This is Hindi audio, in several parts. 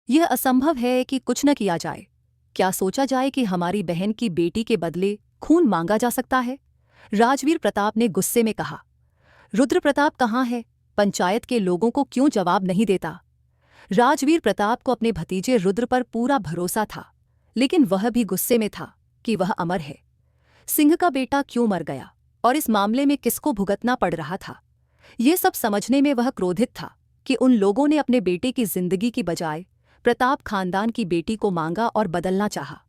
यह असंभव है कि कुछ न किया जाए। क्या सोचा जाए कि हमारी बहन की बेटी के बदले खून मांगा जा सकता है? राजवीर प्रताप ने गुस्से में कहा। रुद्र प्रताप कहाँ है? पंचायत के लोगों को क्यों जवाब नहीं देता? राजवीर प्रताप को अपने भतीजे रुद्र पर पूरा भरोसा था, लेकिन वह भी गुस्से में था कि वह अमर है। सिंह का बेटा क्यों मर गया और इस मामले में किसको भुगतना पड़ रहा था, ये सब समझने में वह क्रोधित था कि उन लोगों ने अपने बेटे की जिंदगी की बजाय प्रताप खानदान की बेटी को मांगा और बदलना चाहा।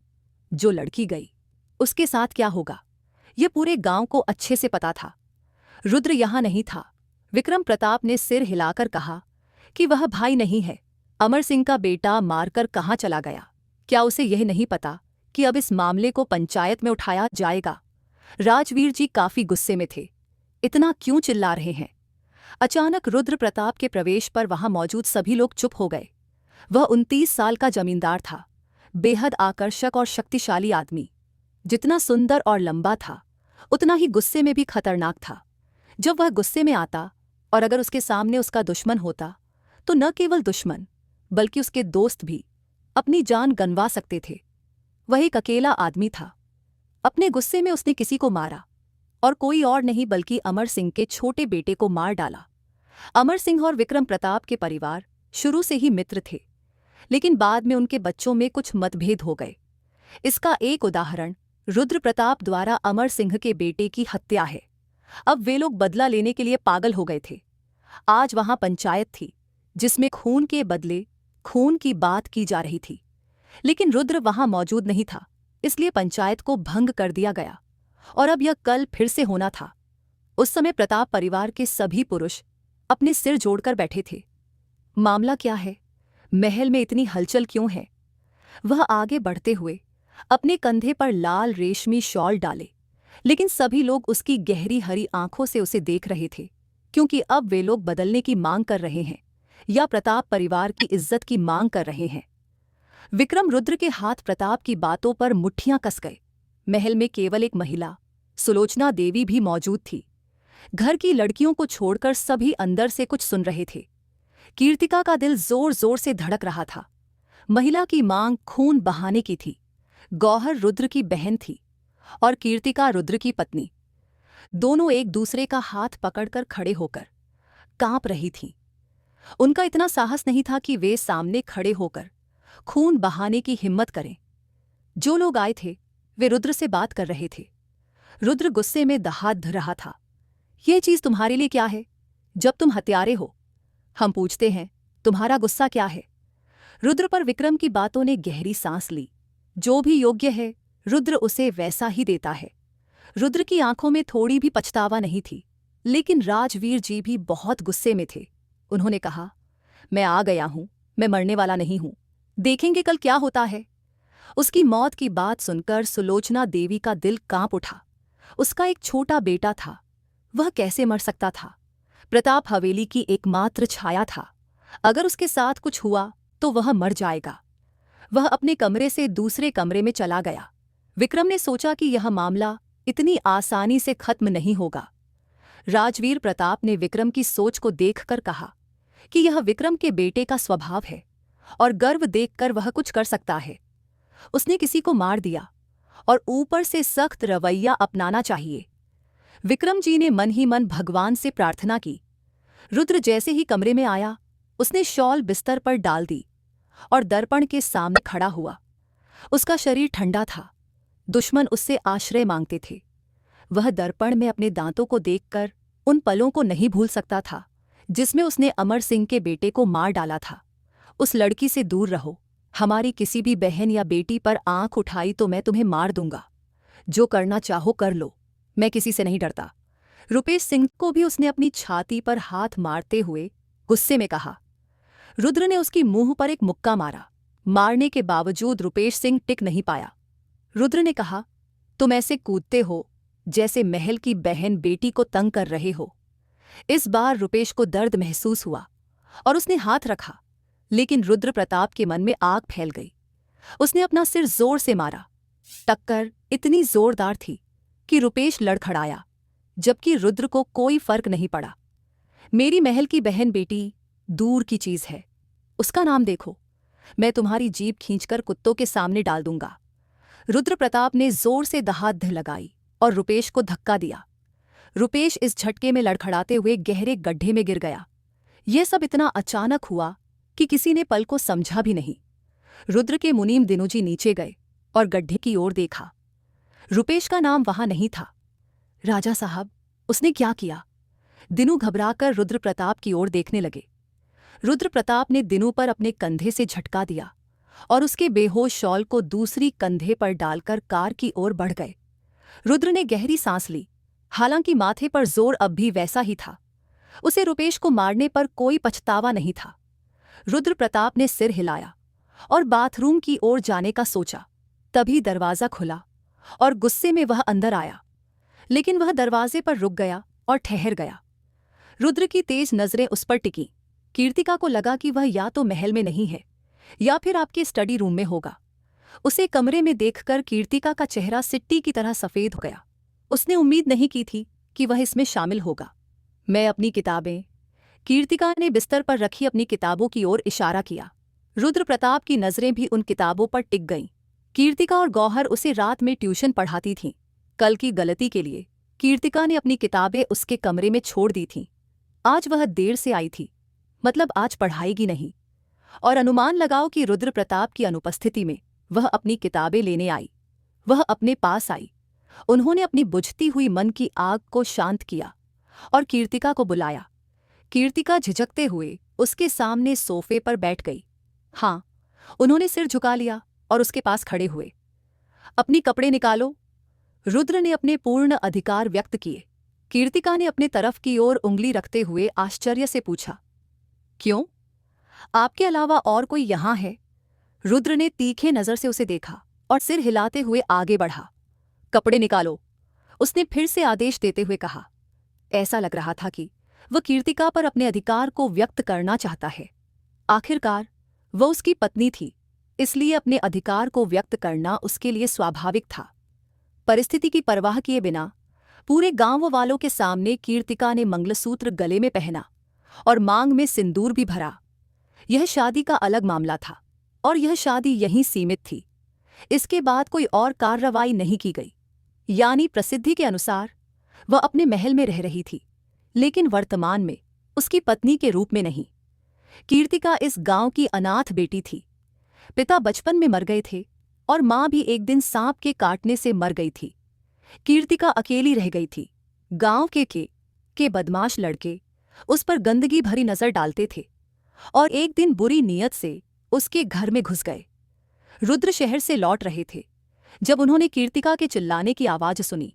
जो लड़की गई, उसके साथ क्या होगा, यह पूरे गांव को अच्छे से पता था। रुद्र यहाँ नहीं था। विक्रम प्रताप ने सिर हिलाकर कहा कि वह भाई नहीं है। अमर सिंह का बेटा मारकर कहाँ चला गया? क्या उसे यह नहीं पता कि अब इस मामले को पंचायत में उठाया जाएगा? राजवीर जी काफी गुस्से में थे। इतना क्यों चिल्ला रहे हैं? अचानक रुद्र प्रताप के प्रवेश पर वहां मौजूद सभी लोग चुप हो गए। वह 29 साल का जमींदार था, बेहद आकर्षक और शक्तिशाली आदमी। जितना सुंदर और लंबा था, उतना ही गुस्से में भी खतरनाक था। जब वह गुस्से में आता और अगर उसके सामने उसका दुश्मन होता, तो न केवल दुश्मन बल्कि उसके दोस्त भी अपनी जान गंवा सकते थे। वह एक अकेला आदमी था। अपने गुस्से में उसने किसी को मारा, और कोई और नहीं बल्कि अमर सिंह के छोटे बेटे को मार डाला। अमर सिंह और विक्रम प्रताप के परिवार शुरू से ही मित्र थे, लेकिन बाद में उनके बच्चों में कुछ मतभेद हो गए। इसका एक उदाहरण रुद्र प्रताप द्वारा अमर सिंह के बेटे की हत्या है। अब वे लोग बदला लेने के लिए पागल हो गए थे। आज वहां पंचायत थी, जिसमें खून के बदले खून की बात की जा रही थी, लेकिन रुद्र वहां मौजूद नहीं था, इसलिए पंचायत को भंग कर दिया गया और अब यह कल फिर से होना था। उस समय प्रताप परिवार के सभी पुरुष अपने सिर जोड़कर बैठे थे। मामला क्या है? महल में इतनी हलचल क्यों है? वह आगे बढ़ते हुए अपने कंधे पर लाल रेशमी शॉल डाले, लेकिन सभी लोग उसकी गहरी हरी आंखों से उसे देख रहे थे, क्योंकि अब वे लोग बदलने की मांग कर रहे हैं या प्रताप परिवार की इज्जत की मांग कर रहे हैं। विक्रम रुद्र के हाथ प्रताप की बातों पर मुट्ठियां कस गए। महल में केवल एक महिला, सुलोचना देवी भी मौजूद थी। घर की लड़कियों को छोड़कर सभी अंदर से कुछ सुन रहे थे। कीर्तिका का दिल जोर जोर से धड़क रहा था। महिला की मांग खून बहाने की थी। गौहर रुद्र की बहन थी और कीर्तिका रुद्र की पत्नी। दोनों एक दूसरे का हाथ पकड़कर खड़े होकर कांप रही थीं। उनका इतना साहस नहीं था कि वे सामने खड़े होकर खून बहाने की हिम्मत करें। जो लोग आए थे वे रुद्र से बात कर रहे थे। रुद्र गुस्से में दहाड़ धर रहा था। ये चीज तुम्हारे लिए क्या है? जब तुम हत्यारे हो, हम पूछते हैं तुम्हारा गुस्सा क्या है? रुद्र पर विक्रम की बातों ने गहरी सांस ली। जो भी योग्य है रुद्र उसे वैसा ही देता है। रुद्र की आंखों में थोड़ी भी पछतावा नहीं थी, लेकिन राजवीर जी भी बहुत गुस्से में थे। उन्होंने कहा, मैं आ गया हूं, मैं मरने वाला नहीं हूं। देखेंगे कल क्या होता है। उसकी मौत की बात सुनकर सुलोचना देवी का दिल कांप उठा। उसका एक छोटा बेटा था, वह कैसे मर सकता था? प्रताप हवेली की एकमात्र छाया था। अगर उसके साथ कुछ हुआ तो वह मर जाएगा। वह अपने कमरे से दूसरे कमरे में चला गया। विक्रम ने सोचा कि यह मामला इतनी आसानी से खत्म नहीं होगा। राजवीर प्रताप ने विक्रम की सोच को देखकर कहा कि यह विक्रम के बेटे का स्वभाव है और गर्व देखकर वह कुछ कर सकता है। उसने किसी को मार दिया और ऊपर से सख्त रवैया अपनाना चाहिए। विक्रम जी ने मन ही मन भगवान से प्रार्थना की। रुद्र जैसे ही कमरे में आया, उसने शॉल बिस्तर पर डाल दी और दर्पण के सामने खड़ा हुआ। उसका शरीर ठंडा था। दुश्मन उससे आश्रय मांगते थे। वह दर्पण में अपने दांतों को देखकर उन पलों को नहीं भूल सकता था जिसमें उसने अमर सिंह के बेटे को मार डाला था। उस लड़की से दूर रहो। हमारी किसी भी बहन या बेटी पर आंख उठाई तो मैं तुम्हें मार दूंगा। जो करना चाहो कर लो, मैं किसी से नहीं डरता। रुपेश सिंह को भी उसने अपनी छाती पर हाथ मारते हुए गुस्से में कहा। रुद्र ने उसकी मुंह पर एक मुक्का मारा। मारने के बावजूद रुपेश सिंह टिक नहीं पाया। रुद्र ने कहा, तुम ऐसे कूदते हो जैसे महल की बहन बेटी को तंग कर रहे हो। इस बार रुपेश को दर्द महसूस हुआ और उसने हाथ रखा, लेकिन रुद्र प्रताप के मन में आग फैल गई। उसने अपना सिर जोर से मारा। टक्कर इतनी जोरदार थी कि रुपेश लड़खड़ाया, जबकि रुद्र को कोई फर्क नहीं पड़ा। मेरी महल की बहन बेटी दूर की चीज है, उसका नाम देखो। मैं तुम्हारी जीभ खींचकर कुत्तों के सामने डाल दूंगा। रुद्र प्रताप ने जोर से दहाड़ लगाई और रुपेश को धक्का दिया। रुपेश इस झटके में लड़खड़ाते हुए गहरे गड्ढे में गिर गया। यह सब इतना अचानक हुआ कि किसी ने पल को समझा भी नहीं। रुद्र के मुनीम दिनूजी नीचे गए और गड्ढे की ओर देखा। रुपेश का नाम वहां नहीं था। राजा साहब, उसने क्या किया? दिनू घबराकर रुद्र प्रताप की ओर देखने लगे। रुद्र प्रताप ने दिनू पर अपने कंधे से झटका दिया और उसके बेहोश शॉल को दूसरी कंधे पर डालकर कार की ओर बढ़ गए। रुद्र ने गहरी सांस ली। हालांकि माथे पर जोर अब भी वैसा ही था। उसे रुपेश को मारने पर कोई पछतावा नहीं था। रुद्र प्रताप ने सिर हिलाया और बाथरूम की ओर जाने का सोचा। तभी दरवाज़ा खुला और गुस्से में वह अंदर आया, लेकिन वह दरवाजे पर रुक गया और ठहर गया। रुद्र की तेज नजरें उस पर टिकीं। कीर्तिका को लगा कि वह या तो महल में नहीं है या फिर आपके स्टडी रूम में होगा। उसे कमरे में देखकर कीर्तिका का चेहरा सिट्टी की तरह सफ़ेद हो गया। उसने उम्मीद नहीं की थी कि वह इसमें शामिल होगा। मैं अपनी किताबें। कीर्तिका ने बिस्तर पर रखी अपनी किताबों की ओर इशारा किया। रुद्र प्रताप की नज़रें भी उन किताबों पर टिक गईं। कीर्तिका और गौहर उसे रात में ट्यूशन पढ़ाती थीं। कल की गलती के लिए कीर्तिका ने अपनी किताबें उसके कमरे में छोड़ दी थीं। आज वह देर से आई थी, मतलब आज पढ़ाएगी नहीं। और अनुमान लगाओ कि रुद्र प्रताप की अनुपस्थिति में वह अपनी किताबें लेने आई। वह अपने पास आई। उन्होंने अपनी बुझती हुई मन की आग को शांत किया और कीर्तिका को बुलाया। कीर्तिका झिझकते हुए उसके सामने सोफे पर बैठ गई। हाँ, उन्होंने सिर झुका लिया और उसके पास खड़े हुए। अपनी कपड़े निकालो। रुद्र ने अपने पूर्ण अधिकार व्यक्त किए। कीर्तिका ने अपने तरफ की ओर उंगली रखते हुए आश्चर्य से पूछा, क्यों? आपके अलावा और कोई यहां है? रुद्र ने तीखे नजर से उसे देखा और सिर हिलाते हुए आगे बढ़ा। कपड़े निकालो, उसने फिर से आदेश देते हुए कहा। ऐसा लग रहा था कि वह कीर्तिका पर अपने अधिकार को व्यक्त करना चाहता है। आखिरकार वह उसकी पत्नी थी, इसलिए अपने अधिकार को व्यक्त करना उसके लिए स्वाभाविक था। परिस्थिति की परवाह किए बिना पूरे गांव वालों के सामने कीर्तिका ने मंगलसूत्र गले में पहना और मांग में सिंदूर भी भरा। यह शादी का अलग मामला था और यह शादी यहीं सीमित थी। इसके बाद कोई और कार्रवाई नहीं की गई। यानी प्रसिद्धि के अनुसार वह अपने महल में रह रही थी, लेकिन वर्तमान में उसकी पत्नी के रूप में नहीं। कीर्तिका इस गांव की अनाथ बेटी थी। पिता बचपन में मर गए थे और मां भी एक दिन सांप के काटने से मर गई थी। कीर्तिका अकेली रह गई थी। गांव के बदमाश लड़के उस पर गंदगी भरी नजर डालते थे और एक दिन बुरी नीयत से उसके घर में घुस गए। रुद्र शहर से लौट रहे थे जब उन्होंने कीर्तिका के चिल्लाने की आवाज सुनी।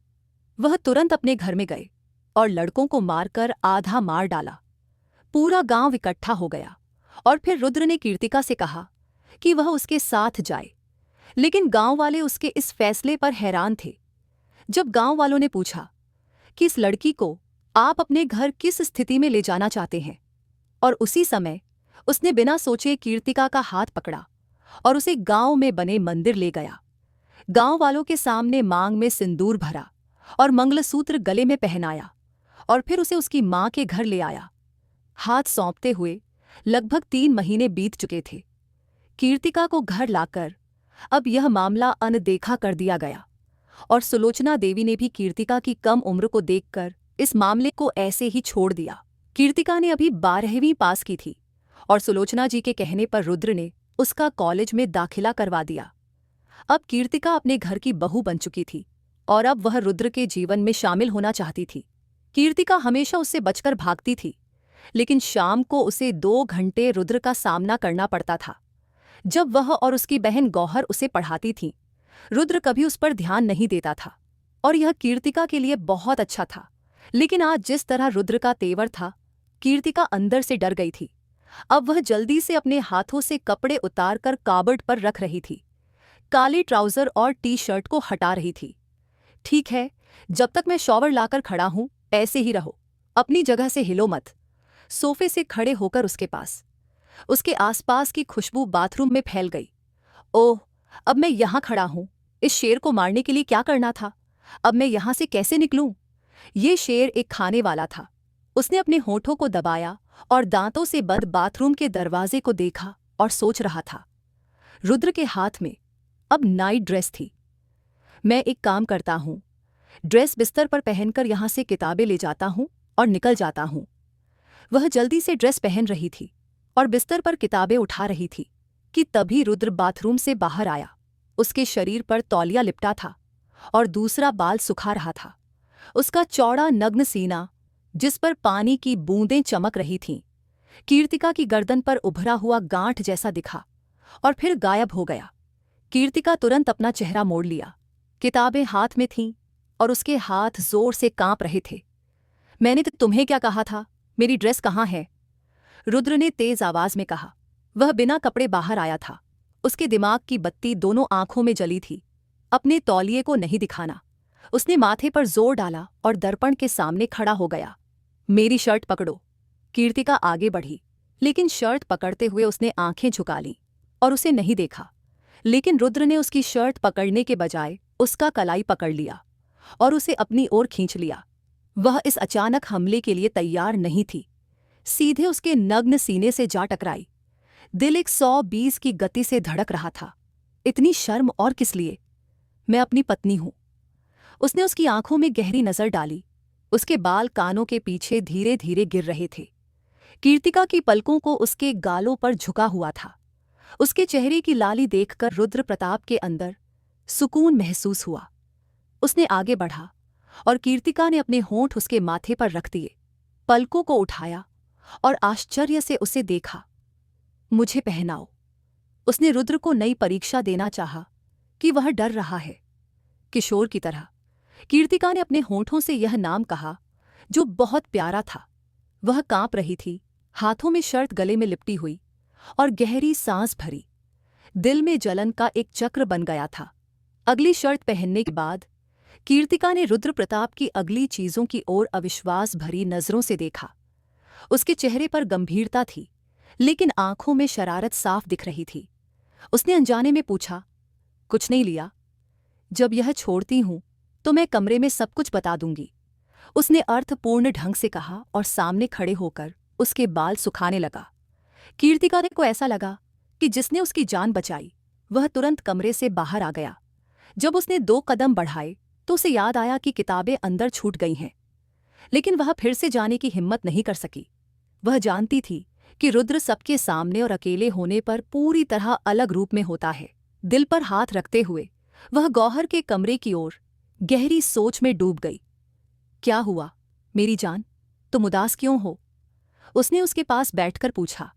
वह तुरंत अपने घर में गए और लड़कों को मारकर आधा मार डाला। पूरा गांव इकट्ठा हो गया और फिर रुद्र ने कीर्तिका से कहा कि वह उसके साथ जाए, लेकिन गांव वाले उसके इस फैसले पर हैरान थे। जब गांव वालों ने पूछा कि इस लड़की को आप अपने घर किस स्थिति में ले जाना चाहते हैं, और उसी समय उसने बिना सोचे कीर्तिका का हाथ पकड़ा और उसे गांव में बने मंदिर ले गया। गांव वालों के सामने मांग में सिंदूर भरा और मंगलसूत्र गले में पहनाया और फिर उसे उसकी मां के घर ले आया। हाथ सौंपते हुए लगभग 3 महीने बीत चुके थे। कीर्तिका को घर लाकर अब यह मामला अनदेखा कर दिया गया और सुलोचना देवी ने भी कीर्तिका की कम उम्र को देखकर इस मामले को ऐसे ही छोड़ दिया। कीर्तिका ने अभी 12वीं पास की थी और सुलोचना जी के कहने पर रुद्र ने उसका कॉलेज में दाखिला करवा दिया। अब कीर्तिका अपने घर की बहू बन चुकी थी और अब वह रुद्र के जीवन में शामिल होना चाहती थी। कीर्तिका हमेशा उससे बचकर भागती थी, लेकिन शाम को उसे 2 घंटे रुद्र का सामना करना पड़ता था। जब वह और उसकी बहन गौहर उसे पढ़ाती थीं, रुद्र कभी उस पर ध्यान नहीं देता था और यह कीर्तिका के लिए बहुत अच्छा था। लेकिन आज जिस तरह रुद्र का तेवर था, कीर्तिका अंदर से डर गई थी। अब वह जल्दी से अपने हाथों से कपड़े उतारकर काबर्ड पर रख रही थी। काले ट्राउजर और टी-शर्ट को हटा रही थी। ठीक है, जब तक मैं शॉवर लाकर खड़ा हूं, ऐसे ही रहो, अपनी जगह से हिलो मत। सोफे से खड़े होकर उसके पास। उसके आसपास की खुशबू बाथरूम में फैल गई। ओह, अब मैं यहाँ खड़ा हूँ। इस शेर को मारने के लिए क्या करना था? अब मैं यहाँ से कैसे निकलूं? ये शेर एक खाने वाला था। उसने अपने होठों को दबाया और दांतों से बंद बाथरूम के दरवाजे को देखा और सोच रहा था, रुद्र के हाथ में अब नाइट ड्रेस थी। मैं एक काम करता हूँ, ड्रेस बिस्तर पर पहनकर यहाँ से किताबें ले जाता हूँ और निकल जाता हूँ। वह जल्दी से ड्रेस पहन रही थी और बिस्तर पर किताबें उठा रही थी कि तभी रुद्र बाथरूम से बाहर आया। उसके शरीर पर तौलिया लिपटा था और दूसरा बाल सुखा रहा था। उसका चौड़ा नग्न सीना, जिस पर पानी की बूंदें चमक रही थीं, कीर्तिका की गर्दन पर उभरा हुआ गांठ जैसा दिखा और फिर गायब हो गया। कीर्तिका तुरंत अपना चेहरा मोड़ लिया। किताबें हाथ में थीं और उसके हाथ जोर से कांप रहे थे। मैंने तो तुम्हें क्या कहा था, मेरी ड्रेस कहाँ है? रुद्र ने तेज आवाज में कहा। वह बिना कपड़े बाहर आया था। उसके दिमाग की बत्ती दोनों आंखों में जली थी। अपने तौलिए को नहीं दिखाना। उसने माथे पर जोर डाला और दर्पण के सामने खड़ा हो गया। मेरी शर्ट पकड़ो। कीर्तिका आगे बढ़ी, लेकिन शर्ट पकड़ते हुए उसने आंखें झुका लीं और उसे नहीं देखा। लेकिन रुद्र ने उसकी शर्ट पकड़ने के बजाय उसका कलाई पकड़ लिया और उसे अपनी ओर खींच लिया। वह इस अचानक हमले के लिए तैयार नहीं थी। सीधे उसके नग्न सीने से जा टकराई। दिल 120 की गति से धड़क रहा था। इतनी शर्म और किस लिए? मैं अपनी पत्नी हूं। उसने उसकी आंखों में गहरी नजर डाली। उसके बाल कानों के पीछे धीरे धीरे गिर रहे थे। कीर्तिका की पलकों को उसके गालों पर झुका हुआ था। उसके चेहरे की लाली देखकर रुद्र प्रताप के अंदर सुकून महसूस हुआ। उसने आगे बढ़ा और कीर्तिका ने अपने होंठ उसके माथे पर रख दिए, पलकों को उठाया और आश्चर्य से उसे देखा। मुझे पहनाओ। उसने रुद्र को नई परीक्षा देना चाहा कि वह डर रहा है। किशोर की तरह कीर्तिका ने अपने होंठों से यह नाम कहा जो बहुत प्यारा था। वह कांप रही थी, हाथों में शर्ट गले में लिपटी हुई और गहरी सांस भरी। दिल में जलन का एक चक्र बन गया था। अगली शर्ट पहनने के बाद कीर्तिका ने रुद्र प्रताप की अगली चीजों की ओर अविश्वास भरी नजरों से देखा। उसके चेहरे पर गंभीरता थी, लेकिन आंखों में शरारत साफ दिख रही थी। उसने अनजाने में पूछा, कुछ नहीं लिया? जब यह छोड़ती हूं तो मैं कमरे में सब कुछ बता दूंगी। उसने अर्थपूर्ण ढंग से कहा और सामने खड़े होकर उसके बाल सुखाने लगा। कीर्तिका को ऐसा लगा कि जिसने उसकी जान बचाई वह तुरंत कमरे से बाहर आ गया। जब उसने 2 कदम बढ़ाए तो उसे याद आया कि किताबें अंदर छूट गई हैं, लेकिन वह फिर से जाने की हिम्मत नहीं कर सकी। वह जानती थी कि रुद्र सबके सामने और अकेले होने पर पूरी तरह अलग रूप में होता है। दिल पर हाथ रखते हुए वह गौहर के कमरे की ओर गहरी सोच में डूब गई। क्या हुआ मेरी जान, तुम उदास क्यों हो? उसने उसके पास बैठकर पूछा।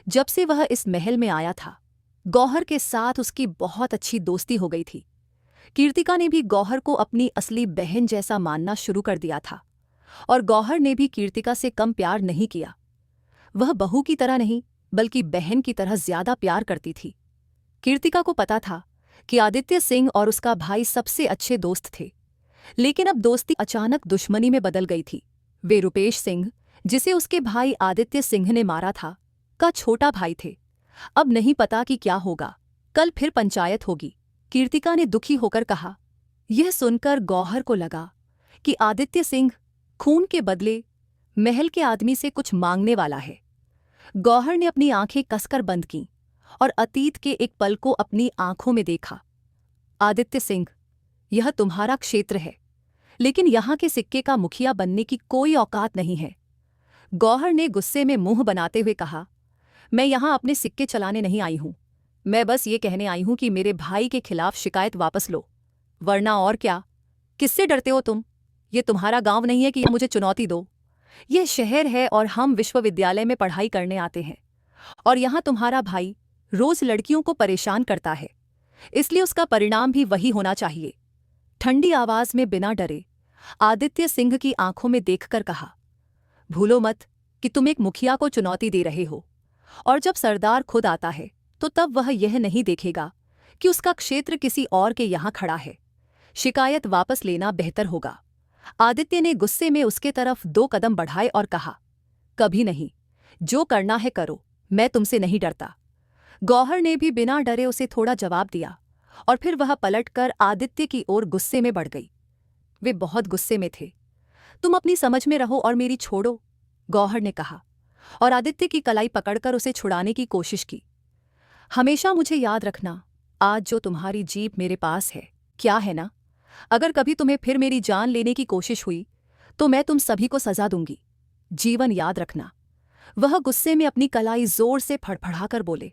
जब से वह इस महल में आया था, गौहर के साथ उसकी बहुत अच्छी दोस्ती हो गई थी। कीर्तिका ने भी गौहर को अपनी असली बहन जैसा मानना शुरू कर दिया था और गौहर ने भी कीर्तिका से कम प्यार नहीं किया। वह बहू की तरह नहीं बल्कि बहन की तरह ज्यादा प्यार करती थी। कीर्तिका को पता था कि आदित्य सिंह और उसका भाई सबसे अच्छे दोस्त थे, लेकिन अब दोस्ती अचानक दुश्मनी में बदल गई थी। वे रुपेश सिंह, जिसे उसके भाई आदित्य सिंह ने मारा था, का छोटा भाई थे। अब नहीं पता कि क्या होगा, कल फिर पंचायत होगी। कीर्तिका ने दुखी होकर कहा। यह सुनकर गौहर को लगा कि आदित्य सिंह खून के बदले महल के आदमी से कुछ मांगने वाला है। गौहर ने अपनी आंखें कसकर बंद कीं और अतीत के एक पल को अपनी आंखों में देखा। आदित्य सिंह, यह तुम्हारा क्षेत्र है, लेकिन यहाँ के सिक्के का मुखिया बनने की कोई औकात नहीं है। गौहर ने गुस्से में मुंह बनाते हुए कहा, मैं यहाँ अपने सिक्के चलाने नहीं आई हूँ। मैं बस ये कहने आई हूं कि मेरे भाई के खिलाफ शिकायत वापस लो, वरना और क्या। किससे डरते हो तुम? ये तुम्हारा गांव नहीं है कि मुझे चुनौती दो। यह शहर है और हम विश्वविद्यालय में पढ़ाई करने आते हैं, और यहाँ तुम्हारा भाई रोज लड़कियों को परेशान करता है, इसलिए उसका परिणाम भी वही होना चाहिए। ठंडी आवाज में बिना डरे आदित्य सिंह की आंखों में देखकर कहा, भूलो मत कि तुम एक मुखिया को चुनौती दे रहे हो, और जब सरदार खुद आता है तो तब वह यह नहीं देखेगा कि उसका क्षेत्र किसी और के यहाँ खड़ा है। शिकायत वापस लेना बेहतर होगा। आदित्य ने गुस्से में उसके तरफ 2 कदम बढ़ाए और कहा, कभी नहीं, जो करना है करो, मैं तुमसे नहीं डरता। गौहर ने भी बिना डरे उसे थोड़ा जवाब दिया और फिर वह पलटकर आदित्य की ओर गुस्से में बढ़ गई। वे बहुत गुस्से में थे। तुम अपनी समझ में रहो और मेरी छोड़ो, गौहर ने कहा और आदित्य की कलाई पकड़कर उसे छुड़ाने की कोशिश की। हमेशा मुझे याद रखना, आज जो तुम्हारी जीप मेरे पास है, क्या है ना? अगर कभी तुम्हें फिर मेरी जान लेने की कोशिश हुई तो मैं तुम सभी को सजा दूंगी। जीवन याद रखना। वह गुस्से में अपनी कलाई जोर से फड़फड़ाकर बोले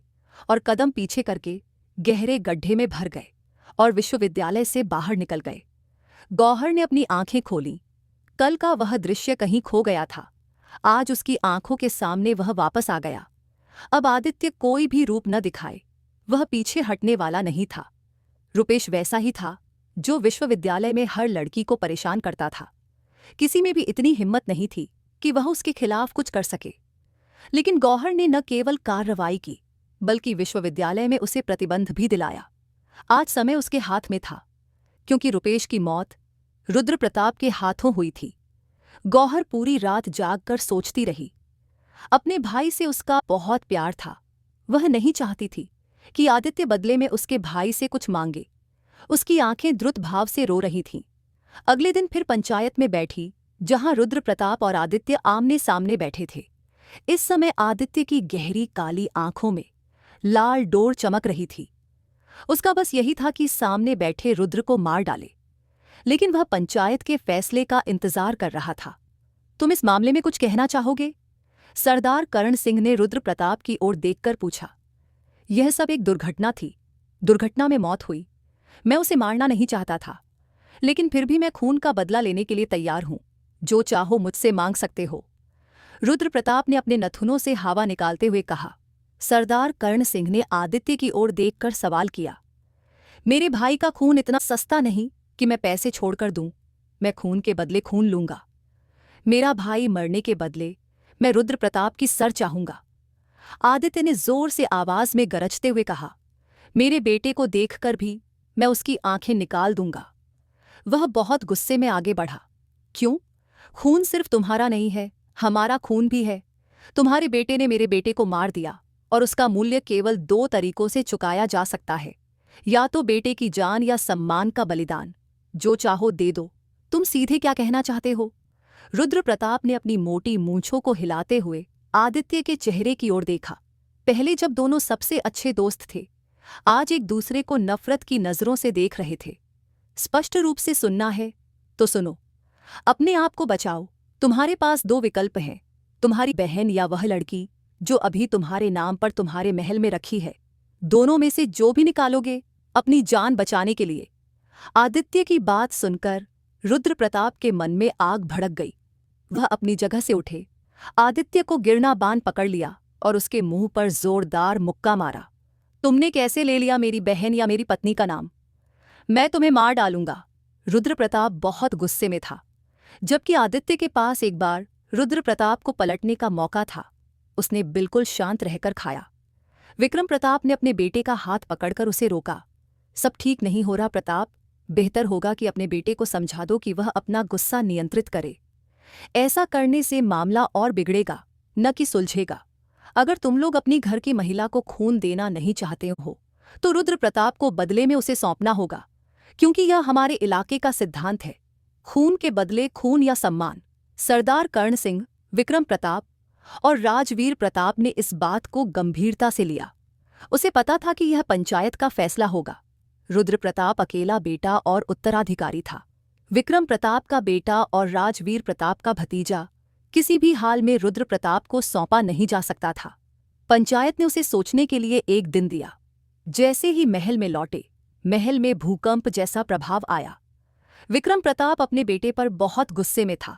और कदम पीछे करके गहरे गड्ढे में भर गए और विश्वविद्यालय से बाहर निकल गए। गौहर ने अपनी आंखें खोलीं। कल का वह दृश्य कहीं खो गया था, आज उसकी आंखों के सामने वह वापस आ गया। अब आदित्य कोई भी रूप न दिखाए, वह पीछे हटने वाला नहीं था। रुपेश वैसा ही था जो विश्वविद्यालय में हर लड़की को परेशान करता था। किसी में भी इतनी हिम्मत नहीं थी कि वह उसके खिलाफ कुछ कर सके। लेकिन गौहर ने न केवल कार्रवाई की बल्कि विश्वविद्यालय में उसे प्रतिबंध भी दिलाया। आज समय उसके हाथ में था, क्योंकि रुपेश की मौत रुद्र प्रताप के हाथों हुई थी। गौहर पूरी रात जागकर सोचती रही। अपने भाई से उसका बहुत प्यार था। वह नहीं चाहती थी कि आदित्य बदले में उसके भाई से कुछ मांगे। उसकी आंखें द्रुत भाव से रो रही थीं। अगले दिन फिर पंचायत में बैठी, जहां रुद्र प्रताप और आदित्य आमने सामने बैठे थे। इस समय आदित्य की गहरी काली आंखों में लाल डोर चमक रही थी। उसका बस यही था कि सामने बैठे रुद्र को मार डाले, लेकिन वह पंचायत के फैसले का इंतजार कर रहा था। तुम इस मामले में कुछ कहना चाहोगे? सरदार करण सिंह ने रुद्र प्रताप की ओर देखकर पूछा। यह सब एक दुर्घटना थी। दुर्घटना में मौत हुई। मैं उसे मारना नहीं चाहता था, लेकिन फिर भी मैं खून का बदला लेने के लिए तैयार हूं। जो चाहो मुझसे मांग सकते हो। रुद्र प्रताप ने अपने नथुनों से हवा निकालते हुए कहा। सरदार कर्ण सिंह ने आदित्य की ओर देखकर सवाल किया। मेरे भाई का खून इतना सस्ता नहीं कि मैं पैसे छोड़कर दूं। मैं खून के बदले खून लूंगा। मेरा भाई मरने के बदले मैं रुद्र प्रताप की सर चाहूंगा। आदित्य ने जोर से आवाज में गरजते हुए कहा। मेरे बेटे को देखकर भी मैं उसकी आंखें निकाल दूंगा। वह बहुत गुस्से में आगे बढ़ा। क्यों? खून सिर्फ तुम्हारा नहीं है, हमारा खून भी है। तुम्हारे बेटे ने मेरे बेटे को मार दिया और उसका मूल्य केवल 2 तरीकों से चुकाया जा सकता है, या तो बेटे की जान या सम्मान का बलिदान। जो चाहो दे दो। तुम सीधे क्या कहना चाहते हो? रुद्र प्रताप ने अपनी मोटी मूंछों को हिलाते हुए आदित्य के चेहरे की ओर देखा। पहले जब दोनों सबसे अच्छे दोस्त थे, आज एक दूसरे को नफरत की नजरों से देख रहे थे। स्पष्ट रूप से सुनना है तो सुनो। अपने आप को बचाओ। तुम्हारे पास 2 विकल्प हैं, तुम्हारी बहन या वह लड़की जो अभी तुम्हारे नाम पर तुम्हारे महल में रखी है। दोनों में से जो भी निकालोगे अपनी जान बचाने के लिए। आदित्य की बात सुनकर रुद्र प्रताप के मन में आग भड़क गई। वह अपनी जगह से उठे, आदित्य को गिरना बांध पकड़ लिया और उसके मुंह पर जोरदार मुक्का मारा। तुमने कैसे ले लिया मेरी बहन या मेरी पत्नी का नाम? मैं तुम्हें मार डालूंगा। रुद्र प्रताप बहुत गुस्से में था, जबकि आदित्य के पास एक बार रुद्र प्रताप को पलटने का मौका था। उसने बिल्कुल शांत रहकर खाया। विक्रम प्रताप ने अपने बेटे का हाथ पकड़कर उसे रोका। सब ठीक नहीं हो रहा प्रताप, बेहतर होगा कि अपने बेटे को समझा दो कि वह अपना गुस्सा नियंत्रित करे। ऐसा करने से मामला और बिगड़ेगा, न कि सुलझेगा। अगर तुम लोग अपनी घर की महिला को खून देना नहीं चाहते हो तो रुद्र प्रताप को बदले में उसे सौंपना होगा, क्योंकि यह हमारे इलाके का सिद्धांत है। खून के बदले खून या सम्मान। सरदार कर्ण सिंह, विक्रम प्रताप और राजवीर प्रताप ने इस बात को गंभीरता से लिया। उसे पता था कि यह पंचायत का फैसला होगा। रुद्र प्रताप अकेला बेटा और उत्तराधिकारी था। विक्रम प्रताप का बेटा और राजवीर प्रताप का भतीजा किसी भी हाल में रुद्र प्रताप को सौंपा नहीं जा सकता था। पंचायत ने उसे सोचने के लिए 1 दिन दिया। जैसे ही महल में लौटे, महल में भूकंप जैसा प्रभाव आया। विक्रम प्रताप अपने बेटे पर बहुत गुस्से में था।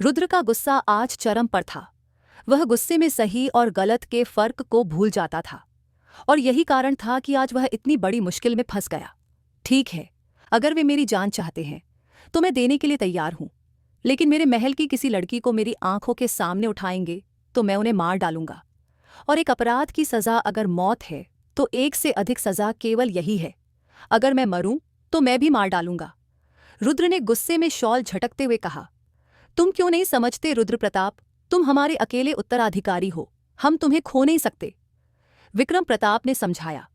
रुद्र का गुस्सा आज चरम पर था। वह गुस्से में सही और गलत के फर्क को भूल जाता था, और यही कारण था कि आज वह इतनी बड़ी मुश्किल में फंस गया। ठीक है, अगर वे मेरी जान चाहते हैं तो मैं देने के लिए तैयार हूं, लेकिन मेरे महल की किसी लड़की को मेरी आंखों के सामने उठाएंगे तो मैं उन्हें मार डालूंगा। और एक अपराध की सजा अगर मौत है तो 1 से अधिक सजा केवल यही है। अगर मैं मरूं तो मैं भी मार डालूंगा। रुद्र ने गुस्से में शॉल झटकते हुए कहा। तुम क्यों नहीं समझते रुद्र प्रताप, तुम हमारे अकेले उत्तराधिकारी हो, हम तुम्हें खो नहीं सकते। विक्रम प्रताप ने समझाया।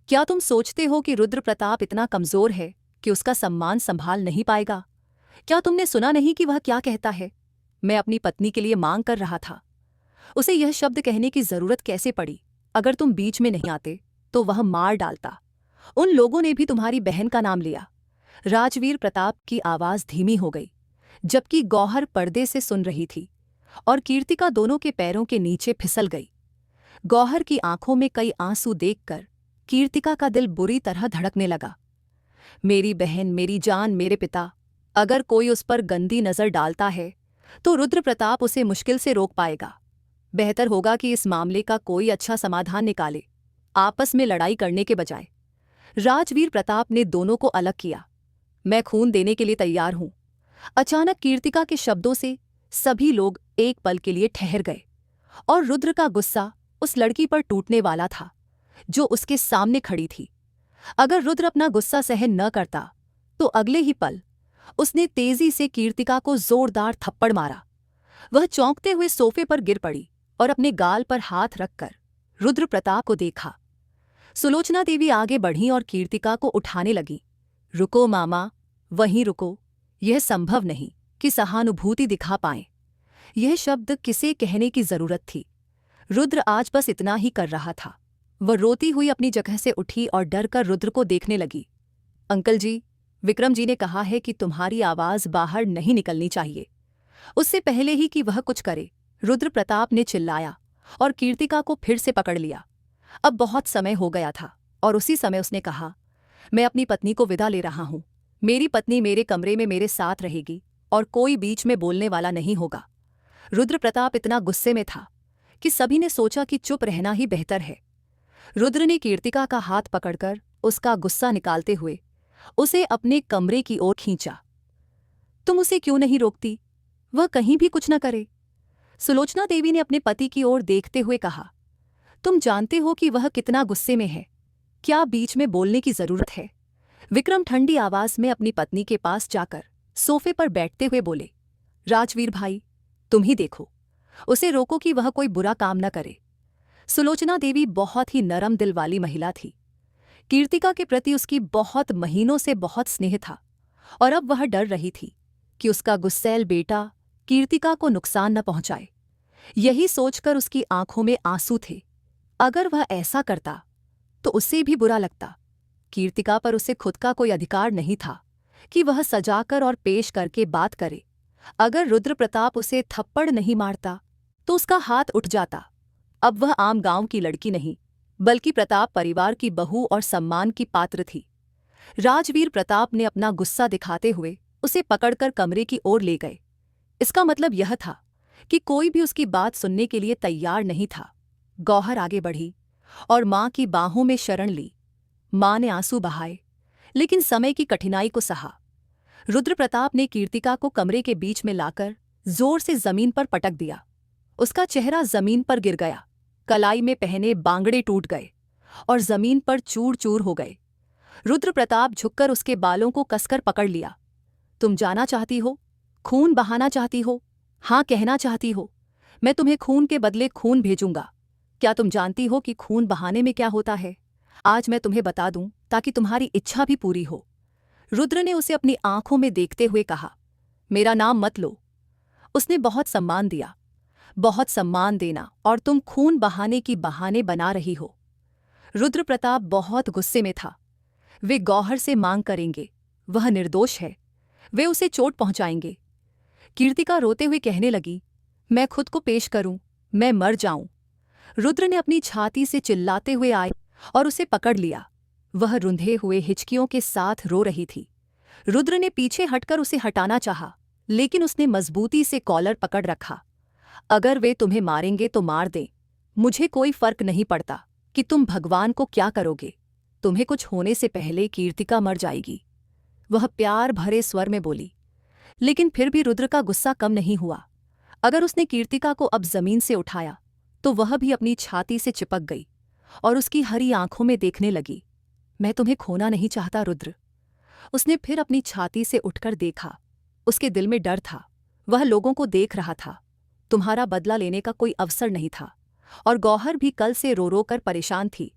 क्या तुम सोचते हो कि रुद्र प्रताप इतना कमजोर है कि उसका सम्मान संभाल नहीं पाएगा? क्या तुमने सुना नहीं कि वह क्या कहता है? मैं अपनी पत्नी के लिए मांग कर रहा था। उसे यह शब्द कहने की जरूरत कैसे पड़ी? अगर तुम बीच में नहीं आते तो वह मार डालता। उन लोगों ने भी तुम्हारी बहन का नाम लिया। राजवीर प्रताप की आवाज धीमी हो गई, जबकि गौहर पर्दे से सुन रही थी, और कीर्तिका दोनों के पैरों के नीचे फिसल गई। गौहर की आंखों में कई आंसू देखकर कीर्तिका का दिल बुरी तरह धड़कने लगा। मेरी बहन, मेरी जान, मेरे पिता, अगर कोई उस पर गंदी नजर डालता है तो रुद्र प्रताप उसे मुश्किल से रोक पाएगा। बेहतर होगा कि इस मामले का कोई अच्छा समाधान निकाले, आपस में लड़ाई करने के बजाय। राजवीर प्रताप ने दोनों को अलग किया। मैं खून देने के लिए तैयार हूं। अचानक कीर्तिका के शब्दों से सभी लोग एक पल के लिए ठहर गए, और रुद्र का गुस्सा उस लड़की पर टूटने वाला था जो उसके सामने खड़ी थी। अगर रुद्र अपना गुस्सा सहन न करता तो अगले ही पल उसने तेजी से कीर्तिका को जोरदार थप्पड़ मारा। वह चौंकते हुए सोफे पर गिर पड़ी और अपने गाल पर हाथ रखकर रुद्र प्रताप को देखा। सुलोचना देवी आगे बढ़ीं और कीर्तिका को उठाने लगी। रुको मामा, वहीं रुको। यह संभव नहीं कि सहानुभूति दिखा पाएं। यह शब्द किसे कहने की जरूरत थी। रुद्र आज बस इतना ही कर रहा था। वह रोती हुई अपनी जगह से उठी और डर कर रुद्र को देखने लगी। अंकल जी, विक्रम जी ने कहा है कि तुम्हारी आवाज बाहर नहीं निकलनी चाहिए। उससे पहले ही कि वह कुछ करे, रुद्र प्रताप ने चिल्लाया और कीर्तिका को फिर से पकड़ लिया। अब बहुत समय हो गया था और उसी समय उसने कहा, मैं अपनी पत्नी को विदा ले रहा हूं। मेरी पत्नी मेरे कमरे में मेरे साथ रहेगी और कोई बीच में बोलने वाला नहीं होगा। रुद्र प्रताप इतना गुस्से में था कि सभी ने सोचा कि चुप रहना ही बेहतर है। रुद्र ने कीर्तिका का हाथ पकड़कर उसका गुस्सा निकालते हुए उसे अपने कमरे की ओर खींचा। तुम उसे क्यों नहीं रोकती? वह कहीं भी कुछ न करे। सुलोचना देवी ने अपने पति की ओर देखते हुए कहा, तुम जानते हो कि वह कितना गुस्से में है। क्या बीच में बोलने की जरूरत है? विक्रम ठंडी आवाज में अपनी पत्नी के पास जाकर सोफे पर बैठते हुए बोले, राजवीर भाई, तुम ही देखो, उसे रोको कि वह कोई बुरा काम न करे। सुलोचना देवी बहुत ही नरम दिल वाली महिला थी। कीर्तिका के प्रति उसकी बहुत महीनों से बहुत स्नेह था, और अब वह डर रही थी कि उसका गुस्सैल बेटा कीर्तिका को नुकसान न पहुंचाए। यही सोचकर उसकी आंखों में आंसू थे। अगर वह ऐसा करता तो उससे भी बुरा लगता। कीर्तिका पर उसे खुद का कोई अधिकार नहीं था कि वह सजाकर और पेश करके बात करे। अगर रुद्र प्रताप उसे थप्पड़ नहीं मारता तो उसका हाथ उठ जाता। अब वह आम गांव की लड़की नहीं, बल्कि प्रताप परिवार की बहू और सम्मान की पात्र थी। राजवीर प्रताप ने अपना गुस्सा दिखाते हुए उसे पकड़कर कमरे की ओर ले गए। इसका मतलब यह था कि कोई भी उसकी बात सुनने के लिए तैयार नहीं था। गौहर आगे बढ़ी और मां की बाहों में शरण ली। मां ने आंसू बहाए, लेकिन समय की कठिनाई को सहा। रुद्र प्रताप ने कीर्तिका को कमरे के बीच में लाकर जोर से जमीन पर पटक दिया। उसका चेहरा जमीन पर गिर गया। कलाई में पहने बांगड़े टूट गए और जमीन पर चूर चूर हो गए। रुद्र प्रताप झुककर उसके बालों को कसकर पकड़ लिया। तुम जाना चाहती हो? खून बहाना चाहती हो? हाँ, कहना चाहती हो? मैं तुम्हें खून के बदले खून भेजूंगा। क्या तुम जानती हो कि खून बहाने में क्या होता है? आज मैं तुम्हें बता दूं ताकि तुम्हारी इच्छा भी पूरी हो। रुद्र ने उसे अपनी आंखों में देखते हुए कहा, मेरा नाम मत लो। उसने बहुत सम्मान दिया। बहुत सम्मान देना और तुम खून बहाने की बहाने बना रही हो। रुद्र प्रताप बहुत गुस्से में था। वे गौहर से मांग करेंगे, वह निर्दोष है, वे उसे चोट पहुंचाएंगे। कीर्तिका रोते हुए कहने लगी, मैं खुद को पेश करूं, मैं मर जाऊं। रुद्र ने अपनी छाती से चिल्लाते हुए आए और उसे पकड़ लिया। वह रुंधे हुए हिचकियों के साथ रो रही थी। रुद्र ने पीछे हटकर उसे हटाना चाहा, लेकिन उसने मजबूती से कॉलर पकड़ रखा। अगर वे तुम्हें मारेंगे तो मार दें, मुझे कोई फर्क नहीं पड़ता कि तुम भगवान को क्या करोगे। तुम्हें कुछ होने से पहले कीर्तिका मर जाएगी, वह प्यार भरे स्वर में बोली। लेकिन फिर भी रुद्र का गुस्सा कम नहीं हुआ। अगर उसने कीर्तिका को अब जमीन से उठाया तो वह भी अपनी छाती से चिपक गई और उसकी हरी आंखों में देखने लगी। मैं तुम्हें खोना नहीं चाहता रुद्र। उसने फिर अपनी छाती से उठकर देखा। उसके दिल में डर था। वह लोगों को देख रहा था। तुम्हारा बदला लेने का कोई अवसर नहीं था, और गौहर भी कल से रो रो कर परेशान थी।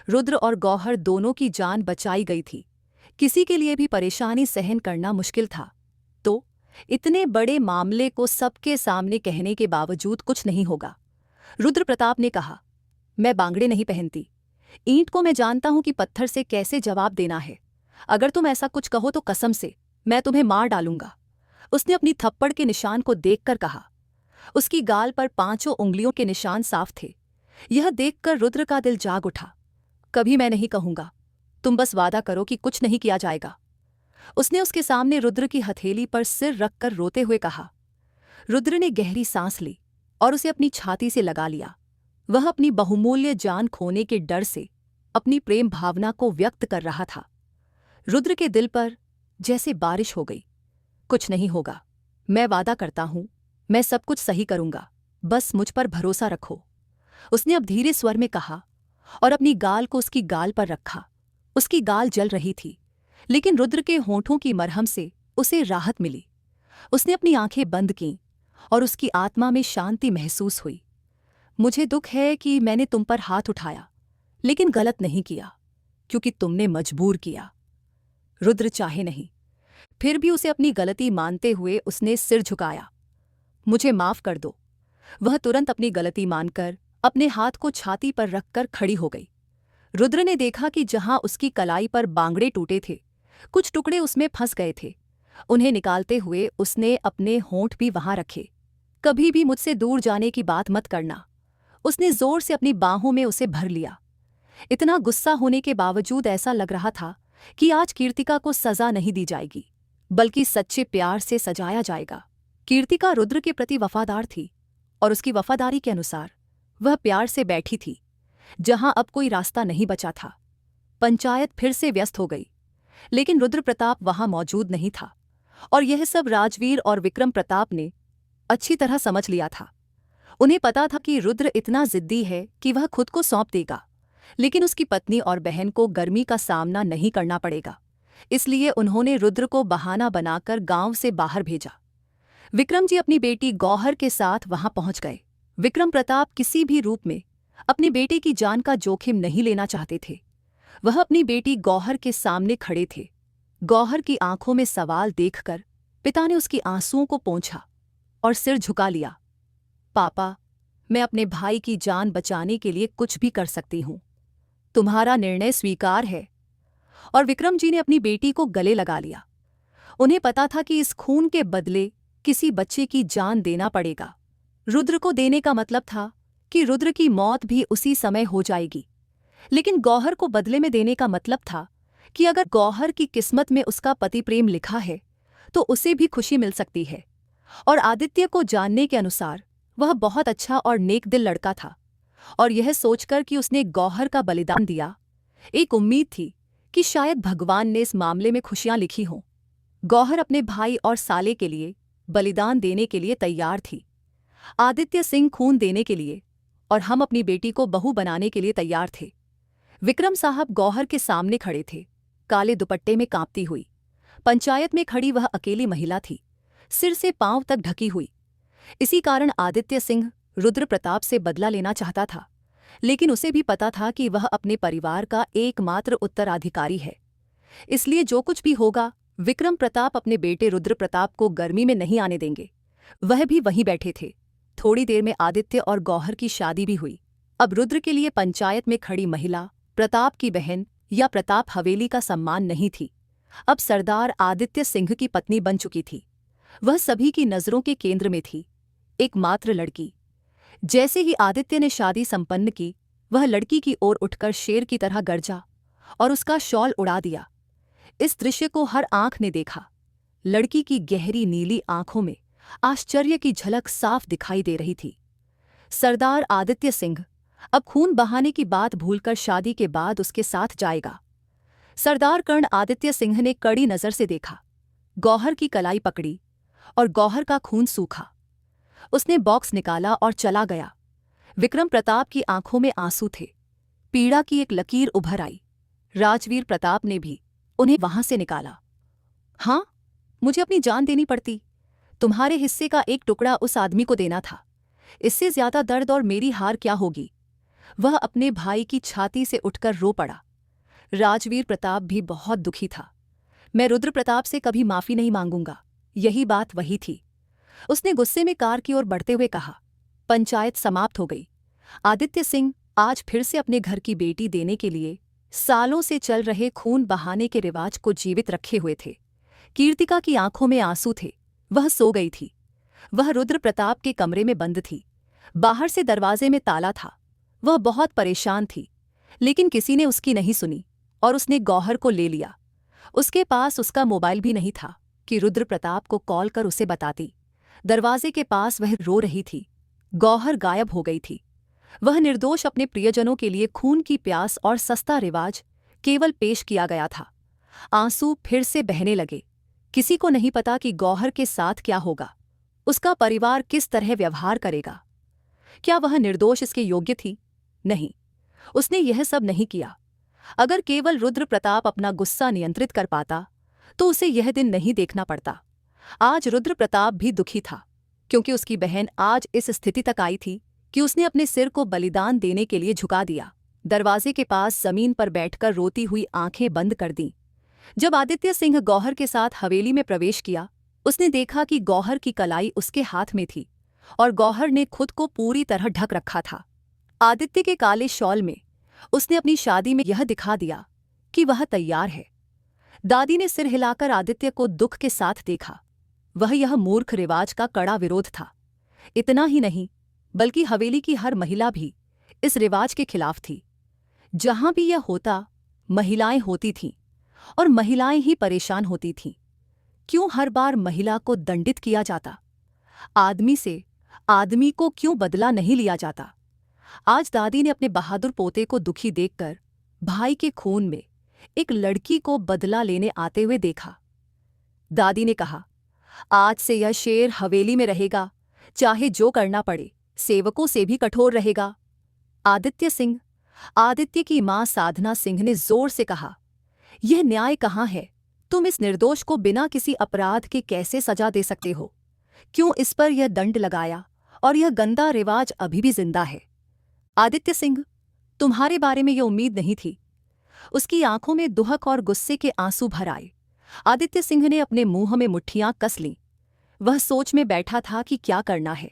रुद्र और गौहर दोनों की जान बचाई गई थी। किसी के लिए भी परेशानी सहन करना मुश्किल था, तो इतने बड़े मामले को सबके सामने कहने के बावजूद कुछ नहीं होगा। रुद्र प्रताप ने कहा, मैं बांगड़े नहीं पहनती, ईंट को मैं जानता हूं कि पत्थर से कैसे जवाब देना है। अगर तुम ऐसा कुछ कहो तो कसम से मैं तुम्हें मार डालूंगा। उसने अपनी थप्पड़ के निशान को देखकर कहा। उसकी गाल पर 5 उंगलियों के निशान साफ थे। यह देखकर रुद्र का दिल जाग उठा। कभी मैं नहीं कहूंगा, तुम बस वादा करो कि कुछ नहीं किया जाएगा। उसने उसके सामने रुद्र की हथेली पर सिर रखकर रोते हुए कहा। रुद्र ने गहरी सांस ली और उसे अपनी छाती से लगा लिया। वह अपनी बहुमूल्य जान खोने के डर से अपनी प्रेम भावना को व्यक्त कर रहा था। रुद्र के दिल पर जैसे बारिश हो गई। कुछ नहीं होगा, मैं वादा करता हूं, मैं सब कुछ सही करूंगा, बस मुझ पर भरोसा रखो। उसने अब धीरे स्वर में कहा और अपनी गाल को उसकी गाल पर रखा। उसकी गाल जल रही थी, लेकिन रुद्र के होंठों की मरहम से उसे राहत मिली। उसने अपनी आंखें बंद कीं और उसकी आत्मा में शांति महसूस हुई। मुझे दुख है कि मैंने तुम पर हाथ उठाया, लेकिन गलत नहीं किया, क्योंकि तुमने मजबूर किया। रुद्र चाहे नहीं, फिर भी उसे अपनी गलती मानते हुए उसने सिर झुकाया। मुझे माफ कर दो। वह तुरंत अपनी गलती मानकर अपने हाथ को छाती पर रखकर खड़ी हो गई। रुद्र ने देखा कि जहां उसकी कलाई पर बांगड़े टूटे थे, कुछ टुकड़े उसमें फंस गए थे। उन्हें निकालते हुए उसने अपने होंठ भी वहां रखे। कभी भी मुझसे दूर जाने की बात मत करना। उसने जोर से अपनी बाहों में उसे भर लिया। इतना गुस्सा होने के बावजूद ऐसा लग रहा था कि आज कीर्तिका को सजा नहीं दी जाएगी, बल्कि सच्चे प्यार से सजाया जाएगा। कीर्तिका रुद्र के प्रति वफादार थी और उसकी वफादारी के अनुसार वह प्यार से बैठी थी जहां अब कोई रास्ता नहीं बचा था। पंचायत फिर से व्यस्त हो गई, लेकिन रुद्र प्रताप वहां मौजूद नहीं था और यह सब राजवीर और विक्रम प्रताप ने अच्छी तरह समझ लिया था। उन्हें पता था कि रुद्र इतना जिद्दी है कि वह खुद को सौंप देगा, लेकिन उसकी पत्नी और बहन को गर्मी का सामना नहीं करना पड़ेगा। इसलिए उन्होंने रुद्र को बहाना बनाकर गांव से बाहर भेजा। विक्रम जी अपनी बेटी गौहर के साथ वहां पहुंच गए। विक्रम प्रताप किसी भी रूप में अपनी बेटी की जान का जोखिम नहीं लेना चाहते थे। वह अपनी बेटी गौहर के सामने खड़े थे। गौहर की आंखों में सवाल देखकर पिता ने उसकी आंसुओं को पोंछा और सिर झुका लिया। पापा, मैं अपने भाई की जान बचाने के लिए कुछ भी कर सकती हूं। तुम्हारा निर्णय स्वीकार है। और विक्रम जी ने अपनी बेटी को गले लगा लिया। उन्हें पता था कि इस खून के बदले किसी बच्चे की जान देना पड़ेगा। रुद्र को देने का मतलब था कि रुद्र की मौत भी उसी समय हो जाएगी, लेकिन गौहर को बदले में देने का मतलब था कि अगर गौहर की किस्मत में उसका पति प्रेम लिखा है तो उसे भी खुशी मिल सकती है। और आदित्य को जानने के अनुसार वह बहुत अच्छा और नेक दिल लड़का था, और यह सोचकर कि उसने गौहर का बलिदान दिया, एक उम्मीद थी कि शायद भगवान ने इस मामले में खुशियां लिखी हों। गौहर अपने भाई और साले के लिए बलिदान देने के लिए तैयार थी। आदित्य सिंह खून देने के लिए और हम अपनी बेटी को बहू बनाने के लिए तैयार थे। विक्रम साहब गौहर के सामने खड़े थे, काले दुपट्टे में कांपती हुई। पंचायत में खड़ी वह अकेली महिला थी, सिर से पांव तक ढकी हुई। इसी कारण आदित्य सिंह रुद्र प्रताप से बदला लेना चाहता था, लेकिन उसे भी पता था कि वह अपने परिवार का एकमात्र उत्तराधिकारी है। इसलिए जो कुछ भी होगा, विक्रम प्रताप अपने बेटे रुद्र प्रताप को गर्मी में नहीं आने देंगे। वह भी वहीं बैठे थे। थोड़ी देर में आदित्य और गौहर की शादी भी हुई। अब रुद्र के लिए पंचायत में खड़ी महिला प्रताप की बहन या प्रताप हवेली का सम्मान नहीं थी। अब सरदार आदित्य सिंह की पत्नी बन चुकी थी। वह सभी की नजरों के केंद्र में थी, एकमात्र लड़की। जैसे ही आदित्य ने शादी संपन्न की, वह लड़की की ओर उठकर शेर की तरह गरजा और उसका शॉल उड़ा दिया। इस दृश्य को हर आंख ने देखा। लड़की की गहरी नीली आंखों में आश्चर्य की झलक साफ दिखाई दे रही थी। सरदार आदित्य सिंह अब खून बहाने की बात भूलकर शादी के बाद उसके साथ जाएगा। सरदार कर्ण आदित्य सिंह ने कड़ी नजर से देखा। गौहर की कलाई पकड़ी और गौहर का खून सूखा। उसने बॉक्स निकाला और चला गया। विक्रम प्रताप की आंखों में आंसू थे। पीड़ा की एक लकीर उभर आई। राजवीर प्रताप ने भी उन्हें वहां से निकाला। हाँ, मुझे अपनी जान देनी पड़ती। तुम्हारे हिस्से का एक टुकड़ा उस आदमी को देना था। इससे ज्यादा दर्द और मेरी हार क्या होगी। वह अपने भाई की छाती से उठकर रो पड़ा। राजवीर प्रताप भी बहुत दुखी था। मैं रुद्र प्रताप से कभी माफी नहीं मांगूंगा। यही बात वही थी। उसने गुस्से में कार की ओर बढ़ते हुए कहा। पंचायत समाप्त हो गई। आदित्य सिंह आज फिर से अपने घर की बेटी देने के लिए सालों से चल रहे खून बहाने के रिवाज को जीवित रखे हुए थे। कीर्तिका की आंखों में आंसू थे। वह सो गई थी। वह रुद्र प्रताप के कमरे में बंद थी। बाहर से दरवाजे में ताला था। वह बहुत परेशान थी, लेकिन किसी ने उसकी नहीं सुनी और उसने गौहर को ले लिया। उसके पास उसका मोबाइल भी नहीं था कि रुद्र प्रताप को कॉल कर उसे बताती। दरवाजे के पास वह रो रही थी। गौहर गायब हो गई थी। वह निर्दोष अपने प्रियजनों के लिए खून की प्यास और सस्ता रिवाज केवल पेश किया गया था। आंसू फिर से बहने लगे। किसी को नहीं पता कि गौहर के साथ क्या होगा। उसका परिवार किस तरह व्यवहार करेगा। क्या वह निर्दोष इसके योग्य थी? नहीं, उसने यह सब नहीं किया। अगर केवल रुद्र प्रताप अपना गुस्सा नियंत्रित कर पाता तो उसे यह दिन नहीं देखना पड़ता। आज रुद्र प्रताप भी दुखी था, क्योंकि उसकी बहन आज इस स्थिति तक आई थी कि उसने अपने सिर को बलिदान देने के लिए झुका दिया। दरवाजे के पास जमीन पर बैठकर रोती हुई आंखें बंद कर दीं। जब आदित्य सिंह गौहर के साथ हवेली में प्रवेश किया, उसने देखा कि गौहर की कलाई उसके हाथ में थी और गौहर ने खुद को पूरी तरह ढक रखा था। आदित्य के काले शॉल में उसने अपनी शादी में यह दिखा दिया कि वह तैयार है। दादी ने सिर हिलाकर आदित्य को दुख के साथ देखा। वह यह मूर्ख रिवाज का कड़ा विरोध था। इतना ही नहीं, बल्कि हवेली की हर महिला भी इस रिवाज के खिलाफ थी। जहां भी यह होता, महिलाएं होती थीं और महिलाएं ही परेशान होती थीं। क्यों हर बार महिला को दंडित किया जाता? आदमी से आदमी को क्यों बदला नहीं लिया जाता? आज दादी ने अपने बहादुर पोते को दुखी देखकर भाई के खून में एक लड़की को बदला लेने आते हुए देखा। दादी ने कहा, आज से यह शेर हवेली में रहेगा, चाहे जो करना पड़े। सेवकों से भी कठोर रहेगा। आदित्य की मां साधना सिंह ने जोर से कहा, यह न्याय कहाँ है? तुम इस निर्दोष को बिना किसी अपराध के कैसे सजा दे सकते हो? क्यों इस पर यह दंड लगाया और यह गंदा रिवाज अभी भी जिंदा है? आदित्य सिंह, तुम्हारे बारे में यह उम्मीद नहीं थी। उसकी आंखों में दुहक और गुस्से के आंसू भर आए। आदित्य सिंह ने अपने मुंह में मुट्ठियां कस लीं। वह सोच में बैठा था कि क्या करना है,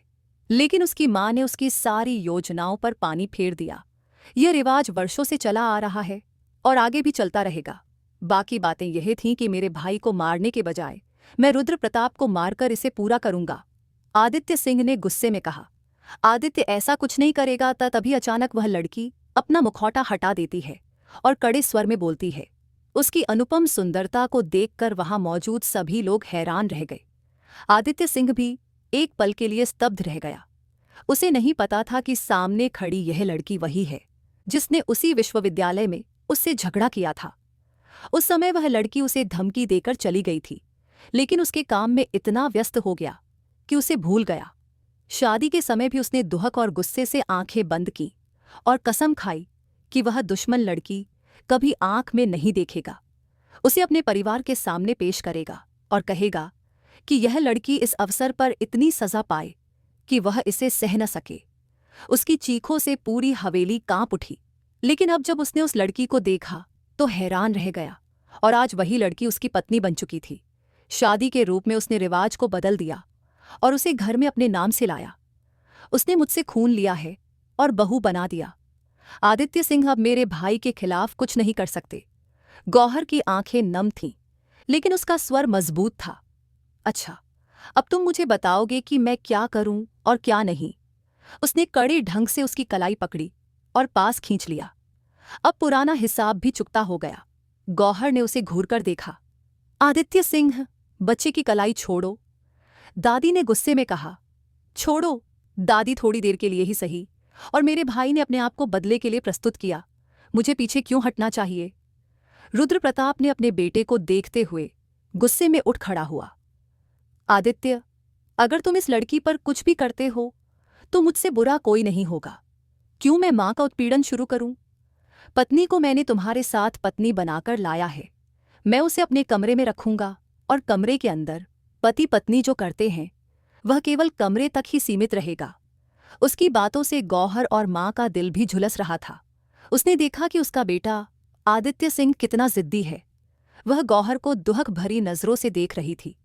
लेकिन उसकी मां ने उसकी सारी योजनाओं पर पानी फेर दिया। यह रिवाज वर्षों से चला आ रहा है और आगे भी चलता रहेगा। बाकी बातें यह थीं कि मेरे भाई को मारने के बजाय मैं रुद्र प्रताप को मारकर इसे पूरा करूंगा, आदित्य सिंह ने गुस्से में कहा। आदित्य ऐसा कुछ नहीं करेगा। तभी अचानक वह लड़की अपना मुखौटा हटा देती है और कड़े स्वर में बोलती है। उसकी अनुपम सुंदरता को देखकर वहां मौजूद सभी लोग हैरान रह गए। आदित्य सिंह भी एक पल के लिए स्तब्ध रह गया। उसे नहीं पता था कि सामने खड़ी यह लड़की वही है जिसने उसी विश्वविद्यालय में उससे झगड़ा किया था। उस समय वह लड़की उसे धमकी देकर चली गई थी, लेकिन उसके काम में इतना व्यस्त हो गया कि उसे भूल गया। शादी के समय भी उसने दुहक और गुस्से से आंखें बंद की और कसम खाई कि वह दुश्मन लड़की कभी आंख में नहीं देखेगा। उसे अपने परिवार के सामने पेश करेगा और कहेगा कि यह लड़की इस अवसर पर इतनी सजा पाए कि वह इसे सह न सके। उसकी चीखों से पूरी हवेली कांप उठी, लेकिन अब जब उसने उस लड़की को देखा तो हैरान रह गया। और आज वही लड़की उसकी पत्नी बन चुकी थी। शादी के रूप में उसने रिवाज को बदल दिया और उसे घर में अपने नाम से लाया। उसने मुझसे खून लिया है और बहू बना दिया। आदित्य सिंह अब मेरे भाई के खिलाफ कुछ नहीं कर सकते। गौहर की आंखें नम थीं, लेकिन उसका स्वर मजबूत था। अच्छा, अब तुम मुझे बताओगे कि मैं क्या करूं और क्या नहीं? उसने कड़े ढंग से उसकी कलाई पकड़ी और पास खींच लिया। अब पुराना हिसाब भी चुकता हो गया। गौहर ने उसे घूरकर देखा। आदित्य सिंह, बच्चे की कलाई छोड़ो, दादी ने गुस्से में कहा। छोड़ो दादी, थोड़ी देर के लिए ही सही। और मेरे भाई ने अपने आप को बदले के लिए प्रस्तुत किया, मुझे पीछे क्यों हटना चाहिए? रुद्र प्रताप ने अपने बेटे को देखते हुए गुस्से में उठ खड़ा हुआ। आदित्य, अगर तुम इस लड़की पर कुछ भी करते हो तो मुझसे बुरा कोई नहीं होगा। क्यों मैं मां का उत्पीड़न शुरू करूं? पत्नी को मैंने तुम्हारे साथ पत्नी बनाकर लाया है। मैं उसे अपने कमरे में रखूंगा और कमरे के अंदर पति पत्नी जो करते हैं वह केवल कमरे तक ही सीमित रहेगा। उसकी बातों से गौहर और मां का दिल भी झुलस रहा था। उसने देखा कि उसका बेटा आदित्य सिंह कितना जिद्दी है। वह गौहर को दुहक भरी नजरों से देख रही थी।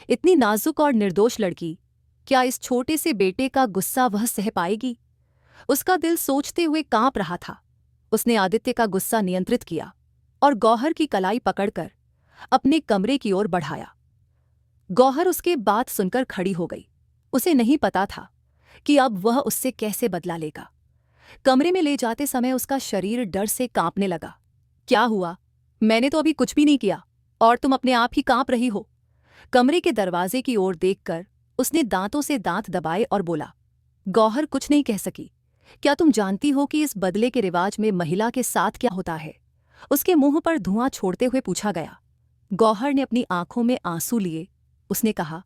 इतनी नाजुक और निर्दोष लड़की, क्या इस छोटे से बेटे का गुस्सा वह सह पाएगी? उसका दिल सोचते हुए कांप रहा था। उसने आदित्य का गुस्सा नियंत्रित किया और गौहर की कलाई पकड़कर अपने कमरे की ओर बढ़ाया। गौहर उसके बात सुनकर खड़ी हो गई। उसे नहीं पता था कि अब वह उससे कैसे बदला लेगा। कमरे में ले जाते समय उसका शरीर डर से कांपने लगा। क्या हुआ? मैंने तो अभी कुछ भी नहीं किया और तुम अपने आप ही कांप रही हो। कमरे के दरवाजे की ओर देखकर उसने दांतों से दांत दबाए और बोला। गौहर कुछ नहीं कह सकी। क्या तुम जानती हो कि इस बदले के रिवाज में महिला के साथ क्या होता है? उसके मुंह पर धुआं छोड़ते हुए पूछा गया। गौहर ने अपनी आंखों में आंसू लिए। उसने कहा,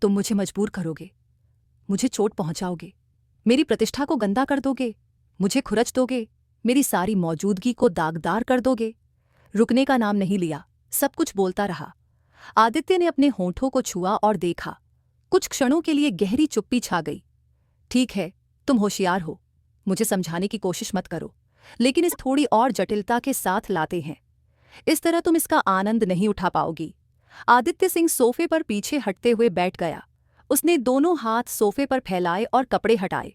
तुम मुझे मजबूर करोगे, मुझे चोट पहुंचाओगे, मेरी प्रतिष्ठा को गंदा कर दोगे, मुझे खुरच दोगे, मेरी सारी मौजूदगी को दागदार कर दोगे। रुकने का नाम नहीं लिया, सब कुछ बोलता रहा। आदित्य ने अपने होंठों को छुआ और देखा। कुछ क्षणों के लिए गहरी चुप्पी छा गई। ठीक है, तुम होशियार हो, मुझे समझाने की कोशिश मत करो, लेकिन इस थोड़ी और जटिलता के साथ लाते हैं। इस तरह तुम इसका आनंद नहीं उठा पाओगी। आदित्य सिंह सोफे पर पीछे हटते हुए बैठ गया। उसने दोनों हाथ सोफे पर फैलाए और कपड़े हटाए।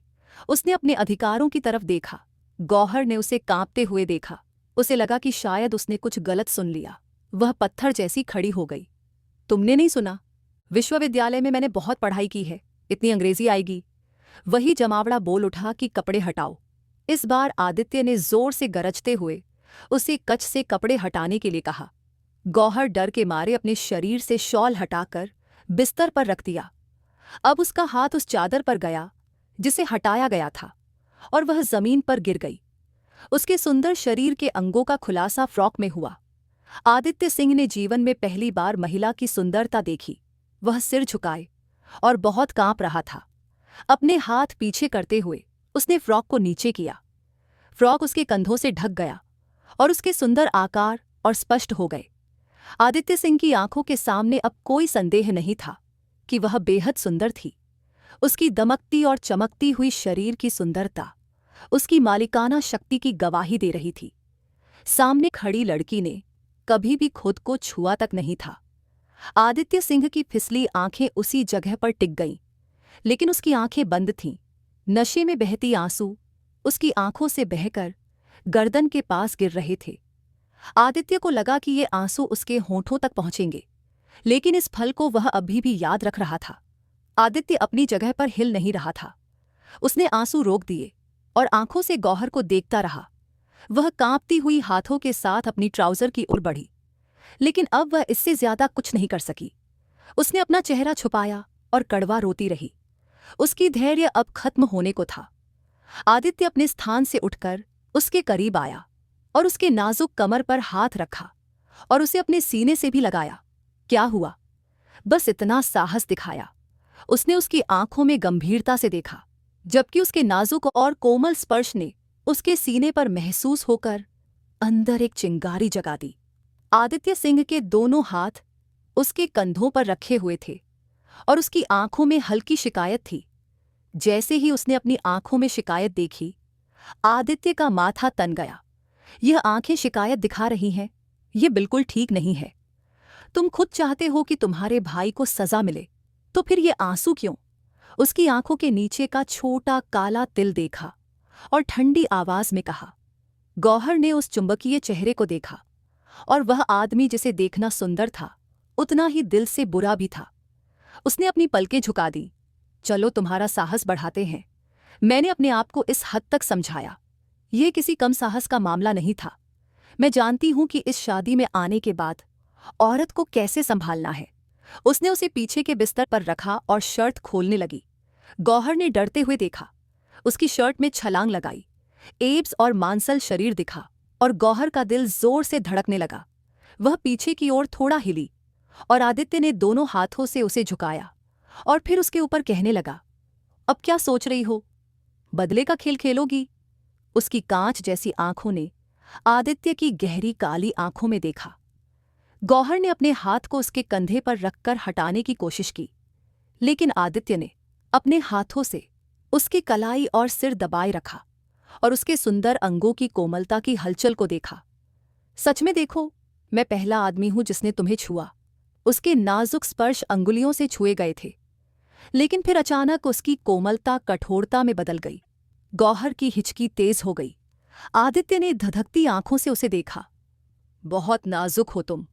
उसने अपने अधिकारों की तरफ देखा। गौहर ने उसे कांपते हुए देखा। उसे लगा कि शायद उसने कुछ गलत सुन लिया। वह पत्थर जैसी खड़ी हो गई। तुमने नहीं सुना? विश्वविद्यालय में मैंने बहुत पढ़ाई की है, इतनी अंग्रेजी आएगी। वही जमावड़ा बोल उठा कि कपड़े हटाओ। इस बार आदित्य ने जोर से गरजते हुए उसे कच से कपड़े हटाने के लिए कहा। गौहर डर के मारे अपने शरीर से शॉल हटाकर बिस्तर पर रख दिया। अब उसका हाथ उस चादर पर गया जिसे हटाया गया था और वह जमीन पर गिर गई। उसके सुंदर शरीर के अंगों का खुलासा फ्रॉक में हुआ। आदित्य सिंह ने जीवन में पहली बार महिला की सुंदरता देखी। वह सिर झुकाए और बहुत कांप रहा था। अपने हाथ पीछे करते हुए उसने फ्रॉक को नीचे किया। फ्रॉक उसके कंधों से ढक गया और उसके सुंदर आकार और स्पष्ट हो गए। आदित्य सिंह की आंखों के सामने अब कोई संदेह नहीं था कि वह बेहद सुंदर थी। उसकी दमकती और चमकती हुई शरीर की सुंदरता उसकी मालिकाना शक्ति की गवाही दे रही थी। सामने खड़ी लड़की ने कभी भी खुद को छुआ तक नहीं था। आदित्य सिंह की फिसली आंखें उसी जगह पर टिक गईं, लेकिन उसकी आंखें बंद थीं। नशे में बहती आंसू उसकी आंखों से बहकर गर्दन के पास गिर रहे थे। आदित्य को लगा कि ये आंसू उसके होंठों तक पहुंचेंगे, लेकिन इस फल को वह अभी भी याद रख रहा था। आदित्य अपनी जगह पर हिल नहीं रहा था। उसने आंसू रोक दिए और आंखों से गौहर को देखता रहा। वह कांपती हुई हाथों के साथ अपनी ट्राउजर की ओर बढ़ी, लेकिन अब वह इससे ज्यादा कुछ नहीं कर सकी। उसने अपना चेहरा छुपाया और कड़वा रोती रही। उसकी धैर्य अब खत्म होने को था। आदित्य अपने स्थान से उठकर उसके करीब आया और उसके नाजुक कमर पर हाथ रखा और उसे अपने सीने से भी लगाया। क्या हुआ? बस इतना साहस दिखाया। उसने उसकी आंखों में गंभीरता से देखा, जबकि उसके नाजुक और कोमल स्पर्श ने उसके सीने पर महसूस होकर अंदर एक चिंगारी जगा दी। आदित्य सिंह के दोनों हाथ उसके कंधों पर रखे हुए थे और उसकी आंखों में हल्की शिकायत थी। जैसे ही उसने अपनी आंखों में शिकायत देखी, आदित्य का माथा तन गया। यह आंखें शिकायत दिखा रही हैं, यह बिल्कुल ठीक नहीं है। तुम खुद चाहते हो कि तुम्हारे भाई को सजा मिले, तो फिर ये आंसू क्यों? उसकी आंखों के नीचे का छोटा काला तिल देखा और ठंडी आवाज में कहा। गौहर ने उस चुंबकीय चेहरे को देखा और वह आदमी जिसे देखना सुंदर था, उतना ही दिल से बुरा भी था। उसने अपनी पलकें झुका दी। चलो, तुम्हारा साहस बढ़ाते हैं। मैंने अपने आप को इस हद तक समझाया। यह किसी कम साहस का मामला नहीं था। मैं जानती हूं कि इस शादी में आने के बाद औरत को कैसे संभालना है। उसने उसे पीछे के बिस्तर पर रखा और शर्ट खोलने लगी। गौहर ने डरते हुए देखा। उसकी शर्ट में छलांग लगाई। एब्स और मांसल शरीर दिखा और गौहर का दिल जोर से धड़कने लगा। वह पीछे की ओर थोड़ा हिली और आदित्य ने दोनों हाथों से उसे झुकाया और फिर उसके ऊपर कहने लगा, अब क्या सोच रही हो? बदले का खेल खेलोगी? उसकी कांच जैसी आंखों ने आदित्य की गहरी काली आंखों में देखा। गौहर ने अपने हाथ को उसके कंधे पर रखकर हटाने की कोशिश की, लेकिन आदित्य ने अपने हाथों से उसकी कलाई और सिर दबाए रखा और उसके सुंदर अंगों की कोमलता की हलचल को देखा। सच में देखो, मैं पहला आदमी हूं जिसने तुम्हें छुआ। उसके नाजुक स्पर्श अंगुलियों से छुए गए थे, लेकिन फिर अचानक उसकी कोमलता कठोरता में बदल गई। गौहर की हिचकी तेज हो गई। आदित्य ने धधकती आंखों से उसे देखा। बहुत नाजुक हो तुम।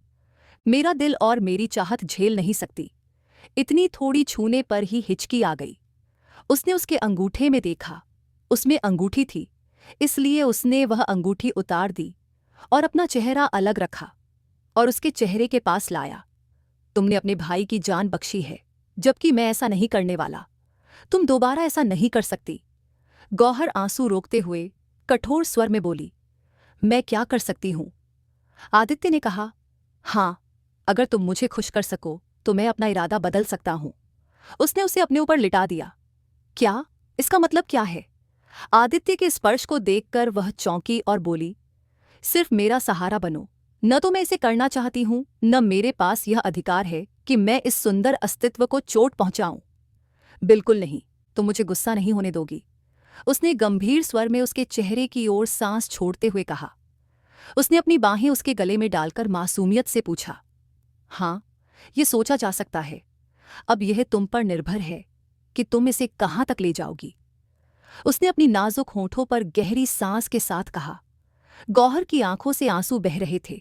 मेरा दिल और मेरी चाहत झेल नहीं सकती। इतनी थोड़ी छूने पर ही हिचकी आ गई। उसने उसके अंगूठे में देखा। उसमें अंगूठी थी, इसलिए उसने वह अंगूठी उतार दी और अपना चेहरा अलग रखा और उसके चेहरे के पास लाया। तुमने अपने भाई की जान बख्शी है, जबकि मैं ऐसा नहीं करने वाला। तुम दोबारा ऐसा नहीं कर सकती। गौहर आंसू रोकते हुए कठोर स्वर में बोली। मैं क्या कर सकती हूं? आदित्य ने कहा, हाँ, अगर तुम मुझे खुश कर सको तो मैं अपना इरादा बदल सकता हूं। उसने उसे अपने ऊपर लिटा दिया। क्या? इसका मतलब क्या है? आदित्य के स्पर्श को देखकर वह चौंकी और बोली, सिर्फ मेरा सहारा बनो। न तो मैं इसे करना चाहती हूं, न मेरे पास यह अधिकार है कि मैं इस सुंदर अस्तित्व को चोट पहुंचाऊं। बिल्कुल नहीं, तुम मुझे गुस्सा नहीं होने दोगी। उसने गंभीर स्वर में उसके चेहरे की ओर सांस छोड़ते हुए कहा। उसने अपनी बाहें उसके गले में डालकर मासूमियत से पूछा, हाँ, ये सोचा जा सकता है। अब यह तुम पर निर्भर है कि तुम इसे कहाँ तक ले जाओगी। उसने अपनी नाजुक होंठों पर गहरी सांस के साथ कहा। गौहर की आंखों से आंसू बह रहे थे।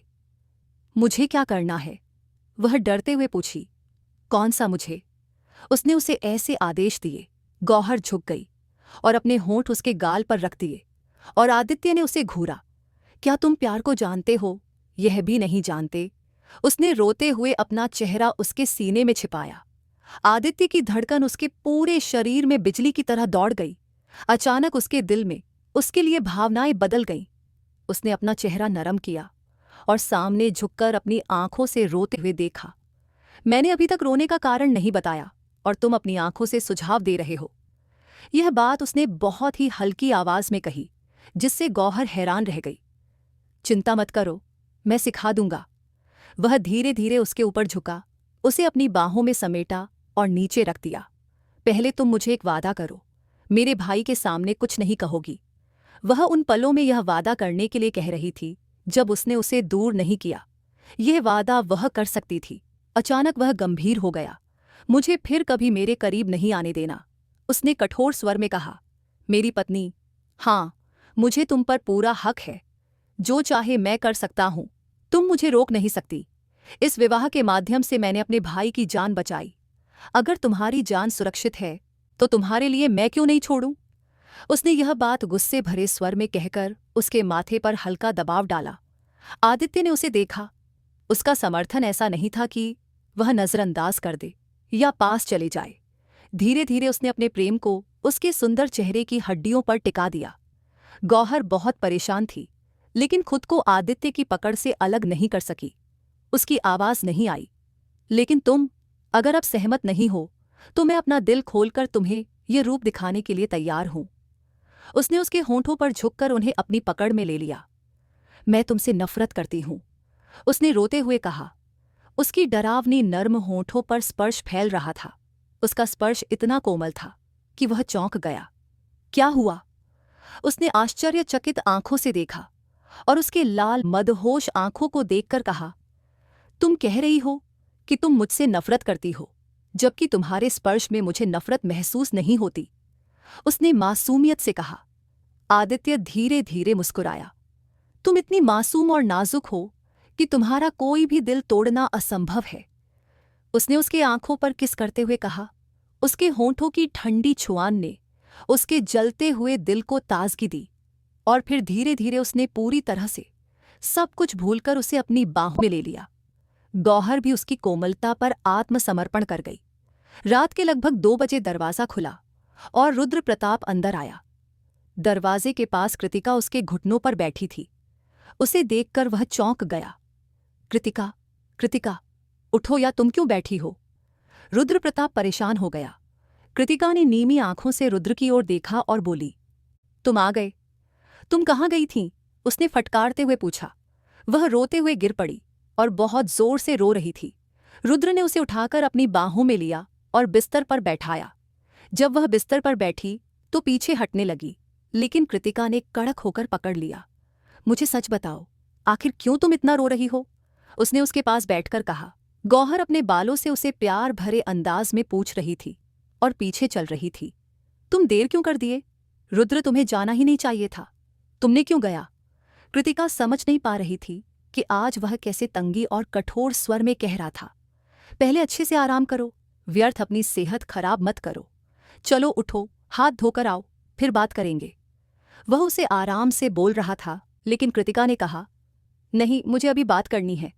मुझे क्या करना है? वह डरते हुए पूछी। कौन सा मुझे? उसने उसे ऐसे आदेश दिए। गौहर झुक गई और अपने होंठ उसके गाल पर रख दिए और आदित्य ने उसे घूरा। क्या तुम प्यार को जानते हो? यह भी नहीं जानते। उसने रोते हुए अपना चेहरा उसके सीने में छिपाया। आदित्य की धड़कन उसके पूरे शरीर में बिजली की तरह दौड़ गई। अचानक उसके दिल में उसके लिए भावनाएं बदल गईं। उसने अपना चेहरा नरम किया और सामने झुककर अपनी आंखों से रोते हुए देखा। मैंने अभी तक रोने का कारण नहीं बताया और तुम अपनी आंखों से सुझाव दे रहे हो। यह बात उसने बहुत ही हल्की आवाज में कही, जिससे गौहर हैरान रह गई। चिंता मत करो, मैं सिखा दूंगा। वह धीरे धीरे उसके ऊपर झुका, उसे अपनी बाहों में समेटा और नीचे रख दिया। पहले तुम मुझे एक वादा करो, मेरे भाई के सामने कुछ नहीं कहोगी। वह उन पलों में यह वादा करने के लिए कह रही थी जब उसने उसे दूर नहीं किया। यह वादा वह कर सकती थी। अचानक वह गंभीर हो गया। मुझे फिर कभी मेरे करीब नहीं आने देना, उसने कठोर स्वर में कहा। मेरी पत्नी, हाँ, मुझे तुम पर पूरा हक है। जो चाहे मैं कर सकता हूं, तुम मुझे रोक नहीं सकती। इस विवाह के माध्यम से मैंने अपने भाई की जान बचाई। अगर तुम्हारी जान सुरक्षित है तो तुम्हारे लिए मैं क्यों नहीं छोड़ूं? उसने यह बात गुस्से भरे स्वर में कहकर उसके माथे पर हल्का दबाव डाला। आदित्य ने उसे देखा। उसका समर्थन ऐसा नहीं था कि वह नजरअंदाज कर दे या पास चले जाए। धीरे धीरे उसने अपने प्रेम को उसके सुंदर चेहरे की हड्डियों पर टिका दिया। गौहर बहुत परेशान थी, लेकिन खुद को आदित्य की पकड़ से अलग नहीं कर सकी। उसकी आवाज नहीं आई, लेकिन तुम, अगर अब सहमत नहीं हो तो मैं अपना दिल खोलकर तुम्हें यह रूप दिखाने के लिए तैयार हूं। उसने उसके होंठों पर झुककर उन्हें अपनी पकड़ में ले लिया। मैं तुमसे नफरत करती हूं, उसने रोते हुए कहा। उसकी डरावनी नर्म होंठों पर स्पर्श फैल रहा था। उसका स्पर्श इतना कोमल था कि वह चौंक गया। क्या हुआ? उसने आश्चर्यचकित आंखों से देखा और उसके लाल मदहोश आंखों को देखकर कहा, तुम कह रही हो कि तुम मुझसे नफरत करती हो, जबकि तुम्हारे स्पर्श में मुझे नफरत महसूस नहीं होती, उसने मासूमियत से कहा। आदित्य धीरे धीरे मुस्कुराया। तुम इतनी मासूम और नाजुक हो कि तुम्हारा कोई भी दिल तोड़ना असंभव है, उसने उसके आंखों पर किस करते हुए कहा। उसके होंठों की ठंडी छुआन ने उसके जलते हुए दिल को ताजगी दी और फिर धीरे धीरे उसने पूरी तरह से सब कुछ भूलकर उसे अपनी बाहों में ले लिया। गौहर भी उसकी कोमलता पर आत्मसमर्पण कर गई। रात के लगभग 2 बजे दरवाजा खुला और रुद्र प्रताप अंदर आया। दरवाजे के पास कृतिका उसके घुटनों पर बैठी थी। उसे देखकर वह चौंक गया। कृतिका, कृतिका, उठो, या तुम क्यों बैठी हो? रुद्र प्रताप परेशान हो गया। कृतिका ने नीमी आंखों से रुद्र की ओर देखा और बोली, तुम आ गए। तुम कहाँ गई थीं? उसने फटकारते हुए पूछा। वह रोते हुए गिर पड़ी और बहुत जोर से रो रही थी। रुद्र ने उसे उठाकर अपनी बाहों में लिया और बिस्तर पर बैठाया। जब वह बिस्तर पर बैठी तो पीछे हटने लगी, लेकिन कृतिका ने कड़क होकर पकड़ लिया। मुझे सच बताओ, आखिर क्यों तुम इतना रो रही हो? उसने उसके पास बैठकर कहा। गौहर अपने बालों से उसे प्यार भरे अंदाज में पूछ रही थी और पीछे चल रही थी। तुम देर क्यों कर दिए? रुद्र, तुम्हें जाना ही नहीं चाहिए था। तुमने क्यों गया? कृतिका समझ नहीं पा रही थी कि आज वह कैसे तंगी और कठोर स्वर में कह रहा था। पहले अच्छे से आराम करो, व्यर्थ अपनी सेहत खराब मत करो। चलो उठो, हाथ धोकर आओ, फिर बात करेंगे। वह उसे आराम से बोल रहा था, लेकिन कृतिका ने कहा, नहीं, मुझे अभी बात करनी है।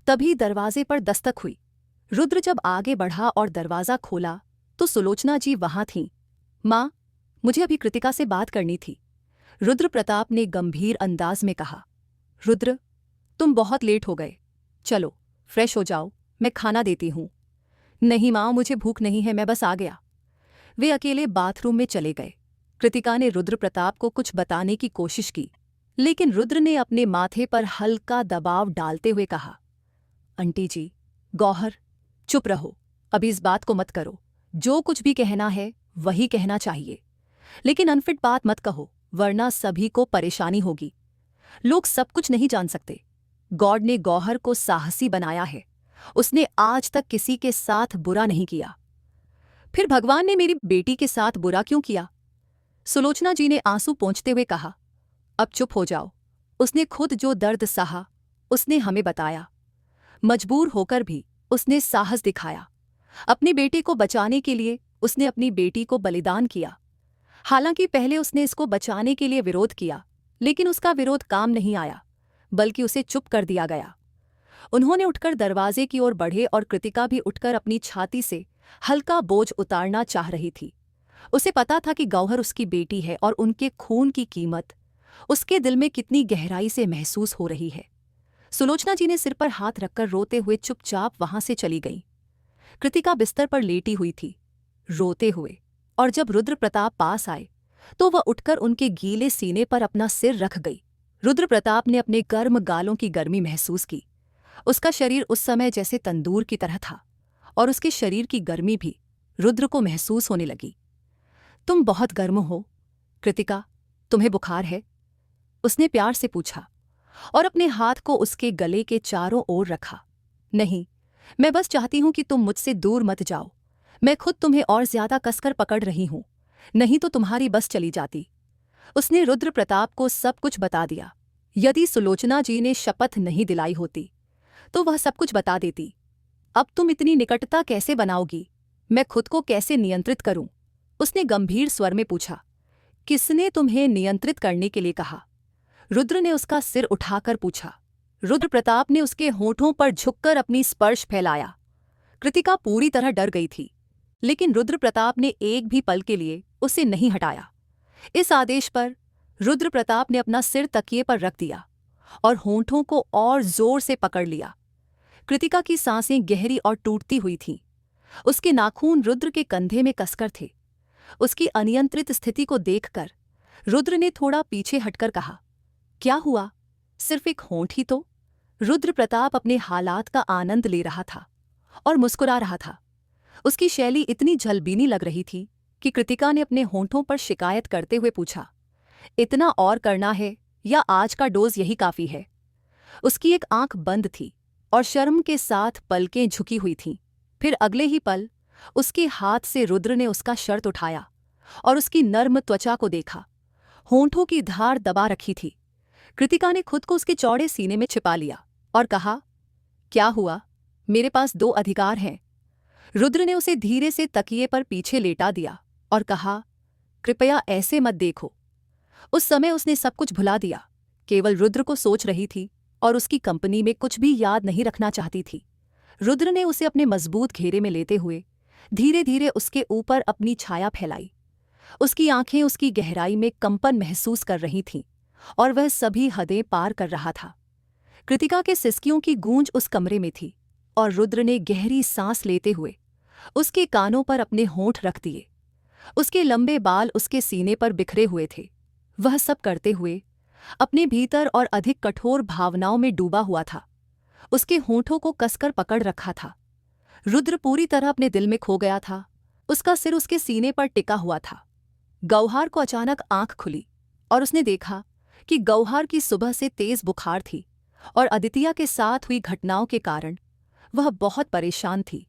तभी दरवाजे पर दस्तक हुई। रुद्र जब आगे बढ़ा और दरवाज़ा खोला तो सुलोचना जी वहां थीं। माँ, मुझे अभी कृतिका से बात करनी थी, रुद्र प्रताप ने गंभीर अंदाज में कहा। रुद्र, तुम बहुत लेट हो गए, चलो फ्रेश हो जाओ, मैं खाना देती हूँ। नहीं माँ, मुझे भूख नहीं है, मैं बस आ गया। वे अकेले बाथरूम में चले गए। कृतिका ने रुद्र प्रताप को कुछ बताने की कोशिश की, लेकिन रुद्र ने अपने माथे पर हल्का दबाव डालते हुए कहा, आंटी जी, गौहर, चुप रहो, अभी इस बात को मत करो। जो कुछ भी कहना है वही कहना चाहिए, लेकिन अनफिट बात मत कहो, वरना सभी को परेशानी होगी। लोग सब कुछ नहीं जान सकते। गॉड ने गौहर को साहसी बनाया है, उसने आज तक किसी के साथ बुरा नहीं किया। फिर भगवान ने मेरी बेटी के साथ बुरा क्यों किया? सुलोचना जी ने आंसू पोंछते हुए कहा। अब चुप हो जाओ, उसने खुद जो दर्द सहा उसने हमें बताया। मजबूर होकर भी उसने साहस दिखाया। अपनी बेटी को बचाने के लिए उसने अपनी बेटी को बलिदान किया। हालांकि पहले उसने इसको बचाने के लिए विरोध किया, लेकिन उसका विरोध काम नहीं आया, बल्कि उसे चुप कर दिया गया। उन्होंने उठकर दरवाजे की ओर बढ़े और कृतिका भी उठकर अपनी छाती से हल्का बोझ उतारना चाह रही थी। उसे पता था कि गौहर उसकी बेटी है और उनके खून की कीमत उसके दिल में कितनी गहराई से महसूस हो रही है। सुलोचना जी ने सिर पर हाथ रखकर रोते हुए चुपचाप वहां से चली गई। कृतिका बिस्तर पर लेटी हुई थी, रोते हुए, और जब रुद्र प्रताप पास आए तो वह उठकर उनके गीले सीने पर अपना सिर रख गई। रुद्र प्रताप ने अपने गर्म गालों की गर्मी महसूस की। उसका शरीर उस समय जैसे तंदूर की तरह था, और उसके शरीर की गर्मी भी रुद्र को महसूस होने लगी। तुम बहुत गर्म हो, कृतिका, तुम्हें बुखार है? उसने प्यार से पूछा और अपने हाथ को उसके गले के चारों ओर रखा। नहीं, मैं बस चाहती हूं कि तुम मुझसे दूर मत जाओ। मैं खुद तुम्हें और ज्यादा कसकर पकड़ रही हूं, नहीं तो तुम्हारी बस चली जाती। उसने रुद्र प्रताप को सब कुछ बता दिया। यदि सुलोचना जी ने शपथ नहीं दिलाई होती तो वह सब कुछ बता देती। अब तुम इतनी निकटता कैसे बनाओगी? मैं खुद को कैसे नियंत्रित करूं? उसने गंभीर स्वर में पूछा। किसने तुम्हें नियंत्रित करने के लिए कहा? रुद्र ने उसका सिर उठाकर पूछा। रुद्र प्रताप ने उसके होठों पर झुककर अपनी स्पर्श फैलाया। कृतिका पूरी तरह डर गई थी, लेकिन रुद्र प्रताप ने एक भी पल के लिए उसे नहीं हटाया। इस आदेश पर रुद्र प्रताप ने अपना सिर तकिए पर रख दिया और होंठों को और जोर से पकड़ लिया। कृतिका की सांसें गहरी और टूटती हुई थीं। उसके नाखून रुद्र के कंधे में कसकर थे। उसकी अनियंत्रित स्थिति को देखकर रुद्र ने थोड़ा पीछे हटकर कहा, क्या हुआ? सिर्फ एक होंठ ही तो। रुद्र प्रताप अपने हालात का आनंद ले रहा था और मुस्कुरा रहा था। उसकी शैली इतनी झलबीनी लग रही थी कि कृतिका ने अपने होंठों पर शिकायत करते हुए पूछा, इतना और करना है या आज का डोज यही काफी है? उसकी एक आंख बंद थी और शर्म के साथ पलकें झुकी हुई थीं। फिर अगले ही पल उसके हाथ से रुद्र ने उसका शर्ट उठाया और उसकी नर्म त्वचा को देखा। होंठों की धार दबा रखी थी। कृतिका ने खुद को उसके चौड़े सीने में छिपा लिया और कहा, क्या हुआ? मेरे पास 2 अधिकार हैं। रुद्र ने उसे धीरे से तकिए पर पीछे लेटा दिया और कहा, कृपया ऐसे मत देखो। उस समय उसने सब कुछ भुला दिया, केवल रुद्र को सोच रही थी और उसकी कंपनी में कुछ भी याद नहीं रखना चाहती थी। रुद्र ने उसे अपने मजबूत घेरे में लेते हुए धीरे धीरे उसके ऊपर अपनी छाया फैलाई। उसकी आंखें उसकी गहराई में कंपन महसूस कर रही थीं और वह सभी हदें पार कर रहा था। कृतिका के सिसकियों की गूंज उस कमरे में थी और रुद्र ने गहरी सांस लेते हुए उसके कानों पर अपने होंठ रख दिए। उसके लंबे बाल उसके सीने पर बिखरे हुए थे। वह सब करते हुए अपने भीतर और अधिक कठोर भावनाओं में डूबा हुआ था। उसके होंठों को कसकर पकड़ रखा था। रुद्र पूरी तरह अपने दिल में खो गया था। उसका सिर उसके सीने पर टिका हुआ था। गौहार को अचानक आंख खुली और उसने देखा कि गौहार की सुबह से तेज बुखार थी और अदितिया के साथ हुई घटनाओं के कारण वह बहुत परेशान थी।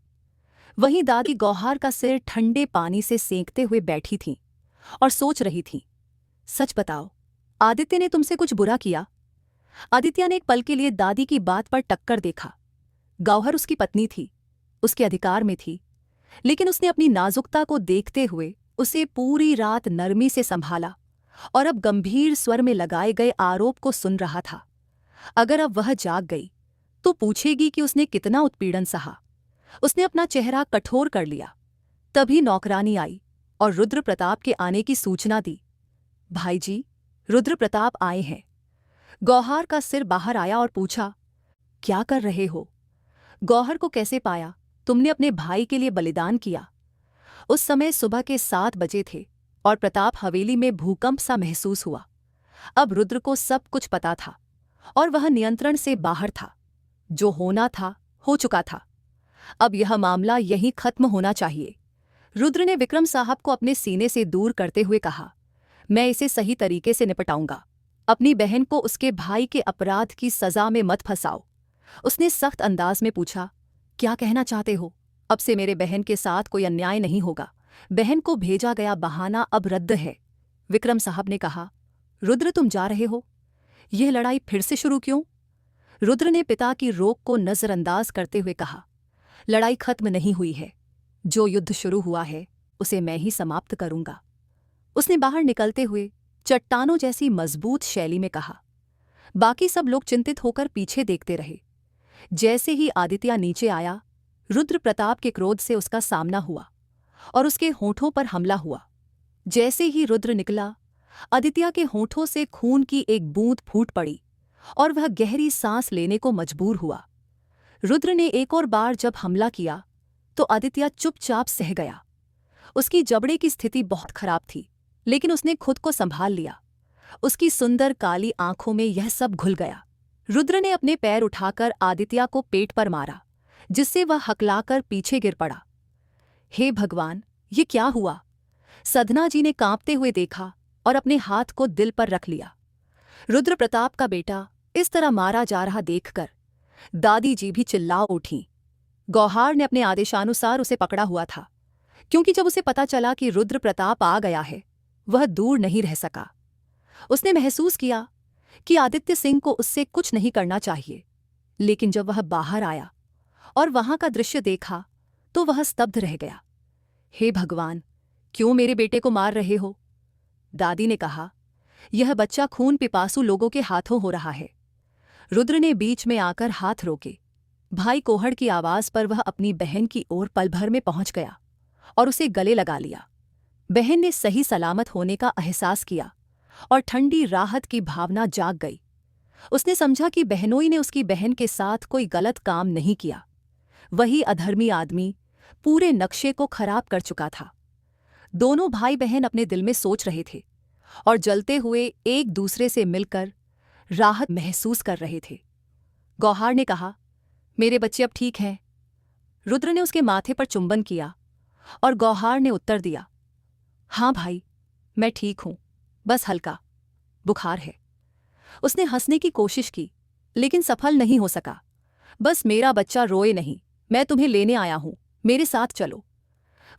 वहीं दादी गौहार का सिर ठंडे पानी से सेंकते हुए बैठी थीं और सोच रही थीं। सच बताओ, आदित्य ने तुमसे कुछ बुरा किया? आदित्य ने एक पल के लिए दादी की बात पर टक्कर देखा। गौहर उसकी पत्नी थी, उसके अधिकार में थी, लेकिन उसने अपनी नाजुकता को देखते हुए उसे पूरी रात नरमी से संभाला और अब गंभीर स्वर में लगाए गए आरोप को सुन रहा था। अगर अब वह जाग गई तो पूछेगी कि उसने कितना उत्पीड़न सहा। उसने अपना चेहरा कठोर कर लिया। तभी नौकरानी आई और रुद्र प्रताप के आने की सूचना दी। भाई जी, रुद्र प्रताप आए हैं। गौहार का सिर बाहर आया और पूछा, क्या कर रहे हो? गौहर को कैसे पाया? तुमने अपने भाई के लिए बलिदान किया। उस समय सुबह के 7 बजे थे और प्रताप हवेली में भूकंप सा महसूस हुआ। अब रुद्र को सब कुछ पता था और वह नियंत्रण से बाहर था। जो होना था हो चुका था। अब यह मामला यहीं खत्म होना चाहिए। रुद्र ने विक्रम साहब को अपने सीने से दूर करते हुए कहा, मैं इसे सही तरीके से निपटाऊंगा। अपनी बहन को उसके भाई के अपराध की सजा में मत फंसाओ। उसने सख्त अंदाज में पूछा, क्या कहना चाहते हो? अब से मेरे बहन के साथ कोई अन्याय नहीं होगा। बहन को भेजा गया बहाना अब रद्द है। विक्रम साहब ने कहा, रुद्र तुम जा रहे हो? यह लड़ाई फिर से शुरू क्यों? रुद्र ने पिता की रोक को नजरअंदाज करते हुए कहा, लड़ाई खत्म नहीं हुई है। जो युद्ध शुरू हुआ है उसे मैं ही समाप्त करूंगा। उसने बाहर निकलते हुए चट्टानों जैसी मजबूत शैली में कहा। बाकी सब लोग चिंतित होकर पीछे देखते रहे। जैसे ही आदित्य नीचे आया, रुद्र प्रताप के क्रोध से उसका सामना हुआ और उसके होठों पर हमला हुआ। जैसे ही रुद्र निकला, आदित्य के होठों से खून की एक बूंद फूट पड़ी और वह गहरी सांस लेने को मजबूर हुआ। रुद्र ने एक और बार जब हमला किया तो आदित्य चुपचाप सह गया। उसकी जबड़े की स्थिति बहुत खराब थी, लेकिन उसने खुद को संभाल लिया। उसकी सुंदर काली आंखों में यह सब घुल गया। रुद्र ने अपने पैर उठाकर आदित्य को पेट पर मारा, जिससे वह हकलाकर पीछे गिर पड़ा। हे भगवान, ये क्या हुआ? सधना जी ने कांपते हुए देखा और अपने हाथ को दिल पर रख लिया। रुद्र प्रताप का बेटा इस तरह मारा जा रहा देखकर दादी जी भी चिल्ला उठीं। गौहार ने अपने आदेशानुसार उसे पकड़ा हुआ था, क्योंकि जब उसे पता चला कि रुद्र प्रताप आ गया है, वह दूर नहीं रह सका। उसने महसूस किया कि आदित्य सिंह को उससे कुछ नहीं करना चाहिए, लेकिन जब वह बाहर आया और वहां का दृश्य देखा तो वह स्तब्ध रह गया। हे भगवान, क्यों मेरे बेटे को मार रहे हो? दादी ने कहा, यह बच्चा खून पिपासु लोगों के हाथों हो रहा है। रुद्र ने बीच में आकर हाथ रोके। भाई कोहड़ की आवाज पर वह अपनी बहन की ओर पल भर में पहुंच गया और उसे गले लगा लिया। बहन ने सही सलामत होने का एहसास किया और ठंडी राहत की भावना जाग गई। उसने समझा कि बहनोई ने उसकी बहन के साथ कोई गलत काम नहीं किया। वही अधर्मी आदमी पूरे नक्शे को खराब कर चुका था। दोनों भाई बहन अपने दिल में सोच रहे थे और जलते हुए एक दूसरे से मिलकर राहत महसूस कर रहे थे। गौहार ने कहा, मेरे बच्चे अब ठीक हैं? रुद्र ने उसके माथे पर चुंबन किया और गौहार ने उत्तर दिया, हाँ भाई, मैं ठीक हूं, बस हल्का बुखार है। उसने हंसने की कोशिश की, लेकिन सफल नहीं हो सका। बस मेरा बच्चा रोए नहीं, मैं तुम्हें लेने आया हूं, मेरे साथ चलो।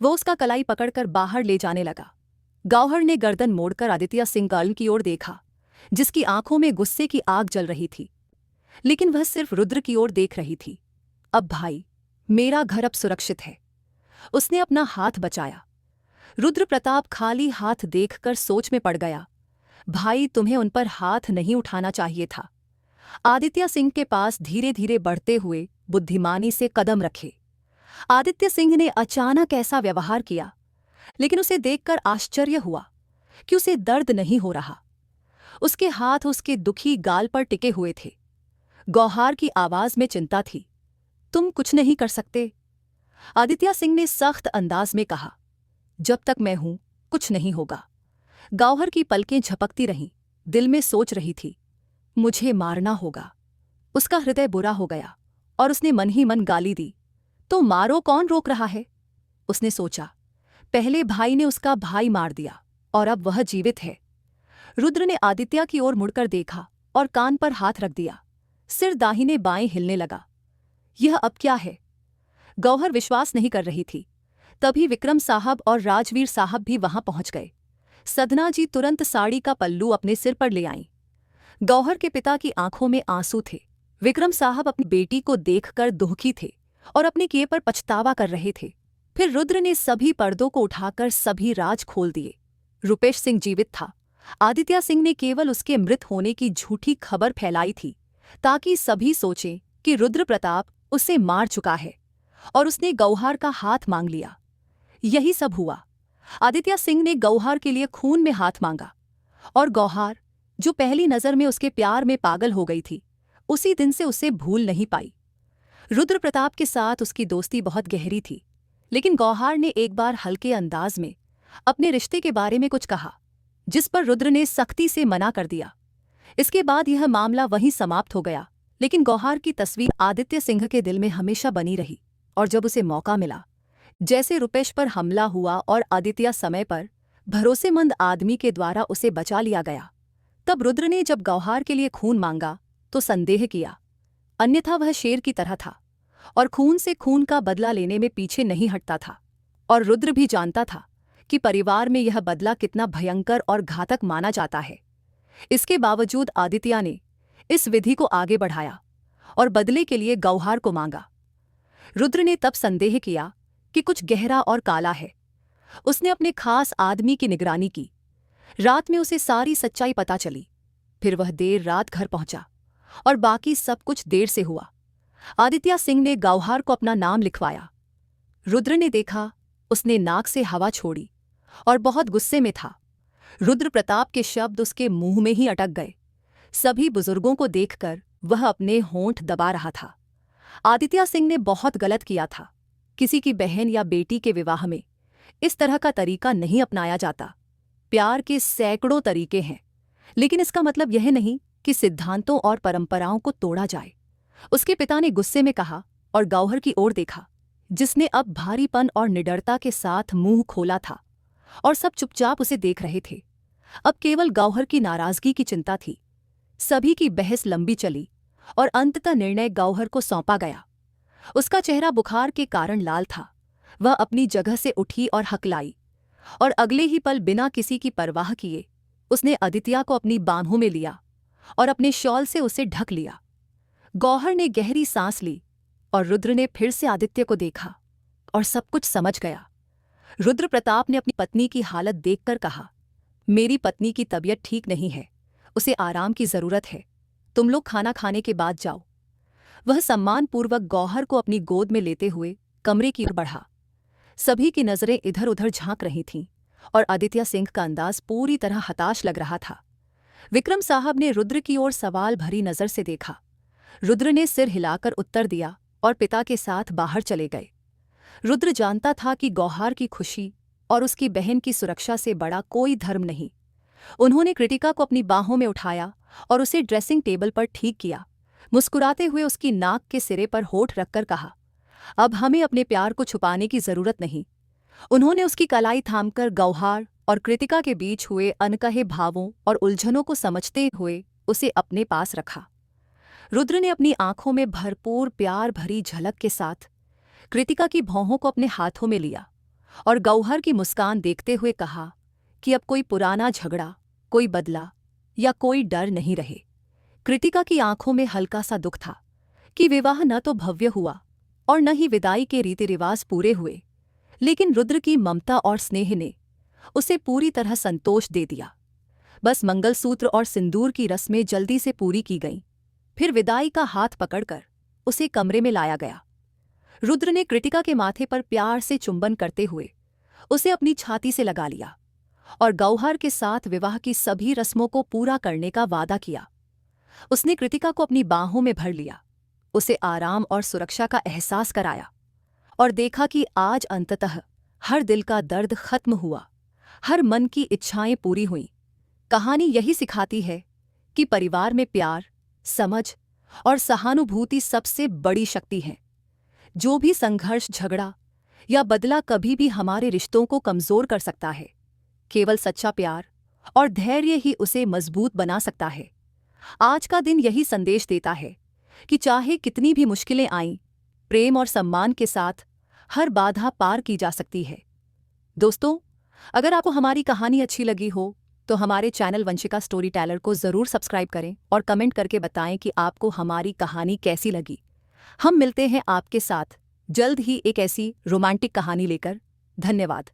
वो उसका कलाई पकड़कर बाहर ले जाने लगा। गौहर ने गर्दन मोड़कर आदित्य सिंह गर्ल की ओर देखा, जिसकी आंखों में गुस्से की आग जल रही थी, लेकिन वह सिर्फ रुद्र की ओर देख रही थी। अब भाई, मेरा घर अब सुरक्षित है। उसने अपना हाथ बचाया। रुद्र प्रताप खाली हाथ देखकर सोच में पड़ गया। भाई, तुम्हें उन पर हाथ नहीं उठाना चाहिए था। आदित्य सिंह के पास धीरे धीरे बढ़ते हुए बुद्धिमानी से कदम रखे। आदित्य सिंह ने अचानक ऐसा व्यवहार किया, लेकिन उसे देखकर आश्चर्य हुआ कि उसे दर्द नहीं हो रहा। उसके हाथ उसके दुखी गाल पर टिके हुए थे। गौहार की आवाज में चिंता थी। तुम कुछ नहीं कर सकते? आदित्य सिंह ने सख्त अंदाज में कहा, जब तक मैं हूं कुछ नहीं होगा। गौहर की पलकें झपकती रहीं, दिल में सोच रही थी, मुझे मारना होगा। उसका हृदय बुरा हो गया और उसने मन ही मन गाली दी, तो मारो, कौन रोक रहा है? उसने सोचा, पहले भाई ने उसका भाई मार दिया और अब वह जीवित है। रुद्र ने आदित्य की ओर मुड़कर देखा और कान पर हाथ रख दिया। सिर दाहिने बाएं हिलने लगा। यह अब क्या है? गौहर विश्वास नहीं कर रही थी। तभी विक्रम साहब और राजवीर साहब भी वहां पहुंच गए। सदना जी तुरंत साड़ी का पल्लू अपने सिर पर ले आईं। गौहर के पिता की आंखों में आंसू थे। विक्रम साहब अपनी बेटी को देखकर दुखी थे और अपने किए पर पछतावा कर रहे थे। फिर रुद्र ने सभी पर्दों को उठाकर सभी राज खोल दिए। रुपेश सिंह जीवित था। आदित्य सिंह ने केवल उसके मृत होने की झूठी खबर फैलाई थी ताकि सभी सोचें कि रुद्र प्रताप उसे मार चुका है और उसने गौहर का हाथ मांग लिया। यही सब हुआ। आदित्य सिंह ने गौहर के लिए खून में हाथ मांगा और गौहर, जो पहली नजर में उसके प्यार में पागल हो गई थी, उसी दिन से उसे भूल नहीं पाई। रुद्र प्रताप के साथ उसकी दोस्ती बहुत गहरी थी, लेकिन गौहर ने एक बार हल्के अंदाज में अपने रिश्ते के बारे में कुछ कहा, जिस पर रुद्र ने सख्ती से मना कर दिया। इसके बाद यह मामला वहीं समाप्त हो गया, लेकिन गौहर की तस्वीर आदित्य सिंह के दिल में हमेशा बनी रही। और जब उसे मौका मिला, जैसे रुपेश पर हमला हुआ और आदित्य समय पर भरोसेमंद आदमी के द्वारा उसे बचा लिया गया, तब रुद्र ने जब गौहर के लिए खून मांगा तो संदेह किया, अन्यथा वह शेर की तरह था और खून से खून का बदला लेने में पीछे नहीं हटता था। और रुद्र भी जानता था कि परिवार में यह बदला कितना भयंकर और घातक माना जाता है। इसके बावजूद आदित्य ने इस विधि को आगे बढ़ाया और बदले के लिए गौहर को मांगा। रुद्र ने तब संदेह किया कि कुछ गहरा और काला है। उसने अपने खास आदमी की निगरानी की। रात में उसे सारी सच्चाई पता चली। फिर वह देर रात घर पहुंचा और बाकी सब कुछ देर से हुआ। आदित्य सिंह ने गौहर को अपना नाम लिखवाया। रुद्र ने देखा, उसने नाक से हवा छोड़ी और बहुत गुस्से में था। रुद्र प्रताप के शब्द उसके मुंह में ही अटक गए। सभी बुजुर्गों को देखकर वह अपने होंठ दबा रहा था। आदित्य सिंह ने बहुत गलत किया था। किसी की बहन या बेटी के विवाह में इस तरह का तरीका नहीं अपनाया जाता। प्यार के सैकड़ों तरीके हैं, लेकिन इसका मतलब यह नहीं कि सिद्धांतों और परंपराओं को तोड़ा जाए। उसके पिता ने गुस्से में कहा और गौहर की ओर देखा, जिसने अब भारीपन और निडरता के साथ मुंह खोला था और सब चुपचाप उसे देख रहे थे। अब केवल गौहर की नाराजगी की चिंता थी। सभी की बहस लंबी चली और अंततः निर्णय गौहर को सौंपा गया। उसका चेहरा बुखार के कारण लाल था। वह अपनी जगह से उठी और हकलाई और अगले ही पल बिना किसी की परवाह किए उसने आदित्य को अपनी बाहों में लिया और अपने शॉल से उसे ढक लिया। गौहर ने गहरी सांस ली और रुद्र ने फिर से आदित्य को देखा और सब कुछ समझ गया। रुद्र प्रताप ने अपनी पत्नी की हालत देखकर कहा, मेरी पत्नी की तबीयत ठीक नहीं है, उसे आराम की जरूरत है। तुम लोग खाना खाने के बाद जाओ। वह सम्मानपूर्वक गौहर को अपनी गोद में लेते हुए कमरे की ओर बढ़ा। सभी की नजरें इधर उधर झांक रही थीं और आदित्य सिंह का अंदाज पूरी तरह हताश लग रहा था। विक्रम साहब ने रुद्र की ओर सवाल भरी नजर से देखा। रुद्र ने सिर हिलाकर उत्तर दिया और पिता के साथ बाहर चले गए। रुद्र जानता था कि गौहर की खुशी और उसकी बहन की सुरक्षा से बड़ा कोई धर्म नहीं। उन्होंने कृतिका को अपनी बाहों में उठाया और उसे ड्रेसिंग टेबल पर ठीक किया। मुस्कुराते हुए उसकी नाक के सिरे पर होठ रखकर कहा, अब हमें अपने प्यार को छुपाने की जरूरत नहीं। उन्होंने उसकी कलाई थामकर गौहर और कृतिका के बीच हुए अनकहे भावों और उलझनों को समझते हुए उसे अपने पास रखा। रुद्र ने अपनी आंखों में भरपूर प्यार भरी झलक के साथ कृतिका की भौहों को अपने हाथों में लिया और गौहर की मुस्कान देखते हुए कहा कि अब कोई पुराना झगड़ा, कोई बदला या कोई डर नहीं रहे। कृतिका की आंखों में हल्का सा दुख था कि विवाह न तो भव्य हुआ और न ही विदाई के रीति रिवाज पूरे हुए, लेकिन रुद्र की ममता और स्नेह ने उसे पूरी तरह संतोष दे दिया। बस मंगलसूत्र और सिंदूर की रस्में जल्दी से पूरी की गईं। फिर विदाई का हाथ पकड़कर उसे कमरे में लाया गया। रुद्र ने कृतिका के माथे पर प्यार से चुंबन करते हुए उसे अपनी छाती से लगा लिया और गौहर के साथ विवाह की सभी रस्मों को पूरा करने का वादा किया। उसने कृतिका को अपनी बाहों में भर लिया, उसे आराम और सुरक्षा का एहसास कराया और देखा कि आज अंततः हर दिल का दर्द खत्म हुआ, हर मन की इच्छाएं पूरी हुईं। कहानी यही सिखाती है कि परिवार में प्यार, समझ और सहानुभूति सबसे बड़ी शक्ति है। जो भी संघर्ष, झगड़ा या बदला कभी भी हमारे रिश्तों को कमजोर कर सकता है, केवल सच्चा प्यार और धैर्य ही उसे मजबूत बना सकता है। आज का दिन यही संदेश देता है कि चाहे कितनी भी मुश्किलें आईं, प्रेम और सम्मान के साथ हर बाधा पार की जा सकती है। दोस्तों, अगर आपको हमारी कहानी अच्छी लगी हो तो हमारे चैनल वंशिका स्टोरी टेलर को ज़रूर सब्सक्राइब करें और कमेंट करके बताएं कि आपको हमारी कहानी कैसी लगी। हम मिलते हैं आपके साथ जल्द ही एक ऐसी रोमांटिक कहानी लेकर। धन्यवाद।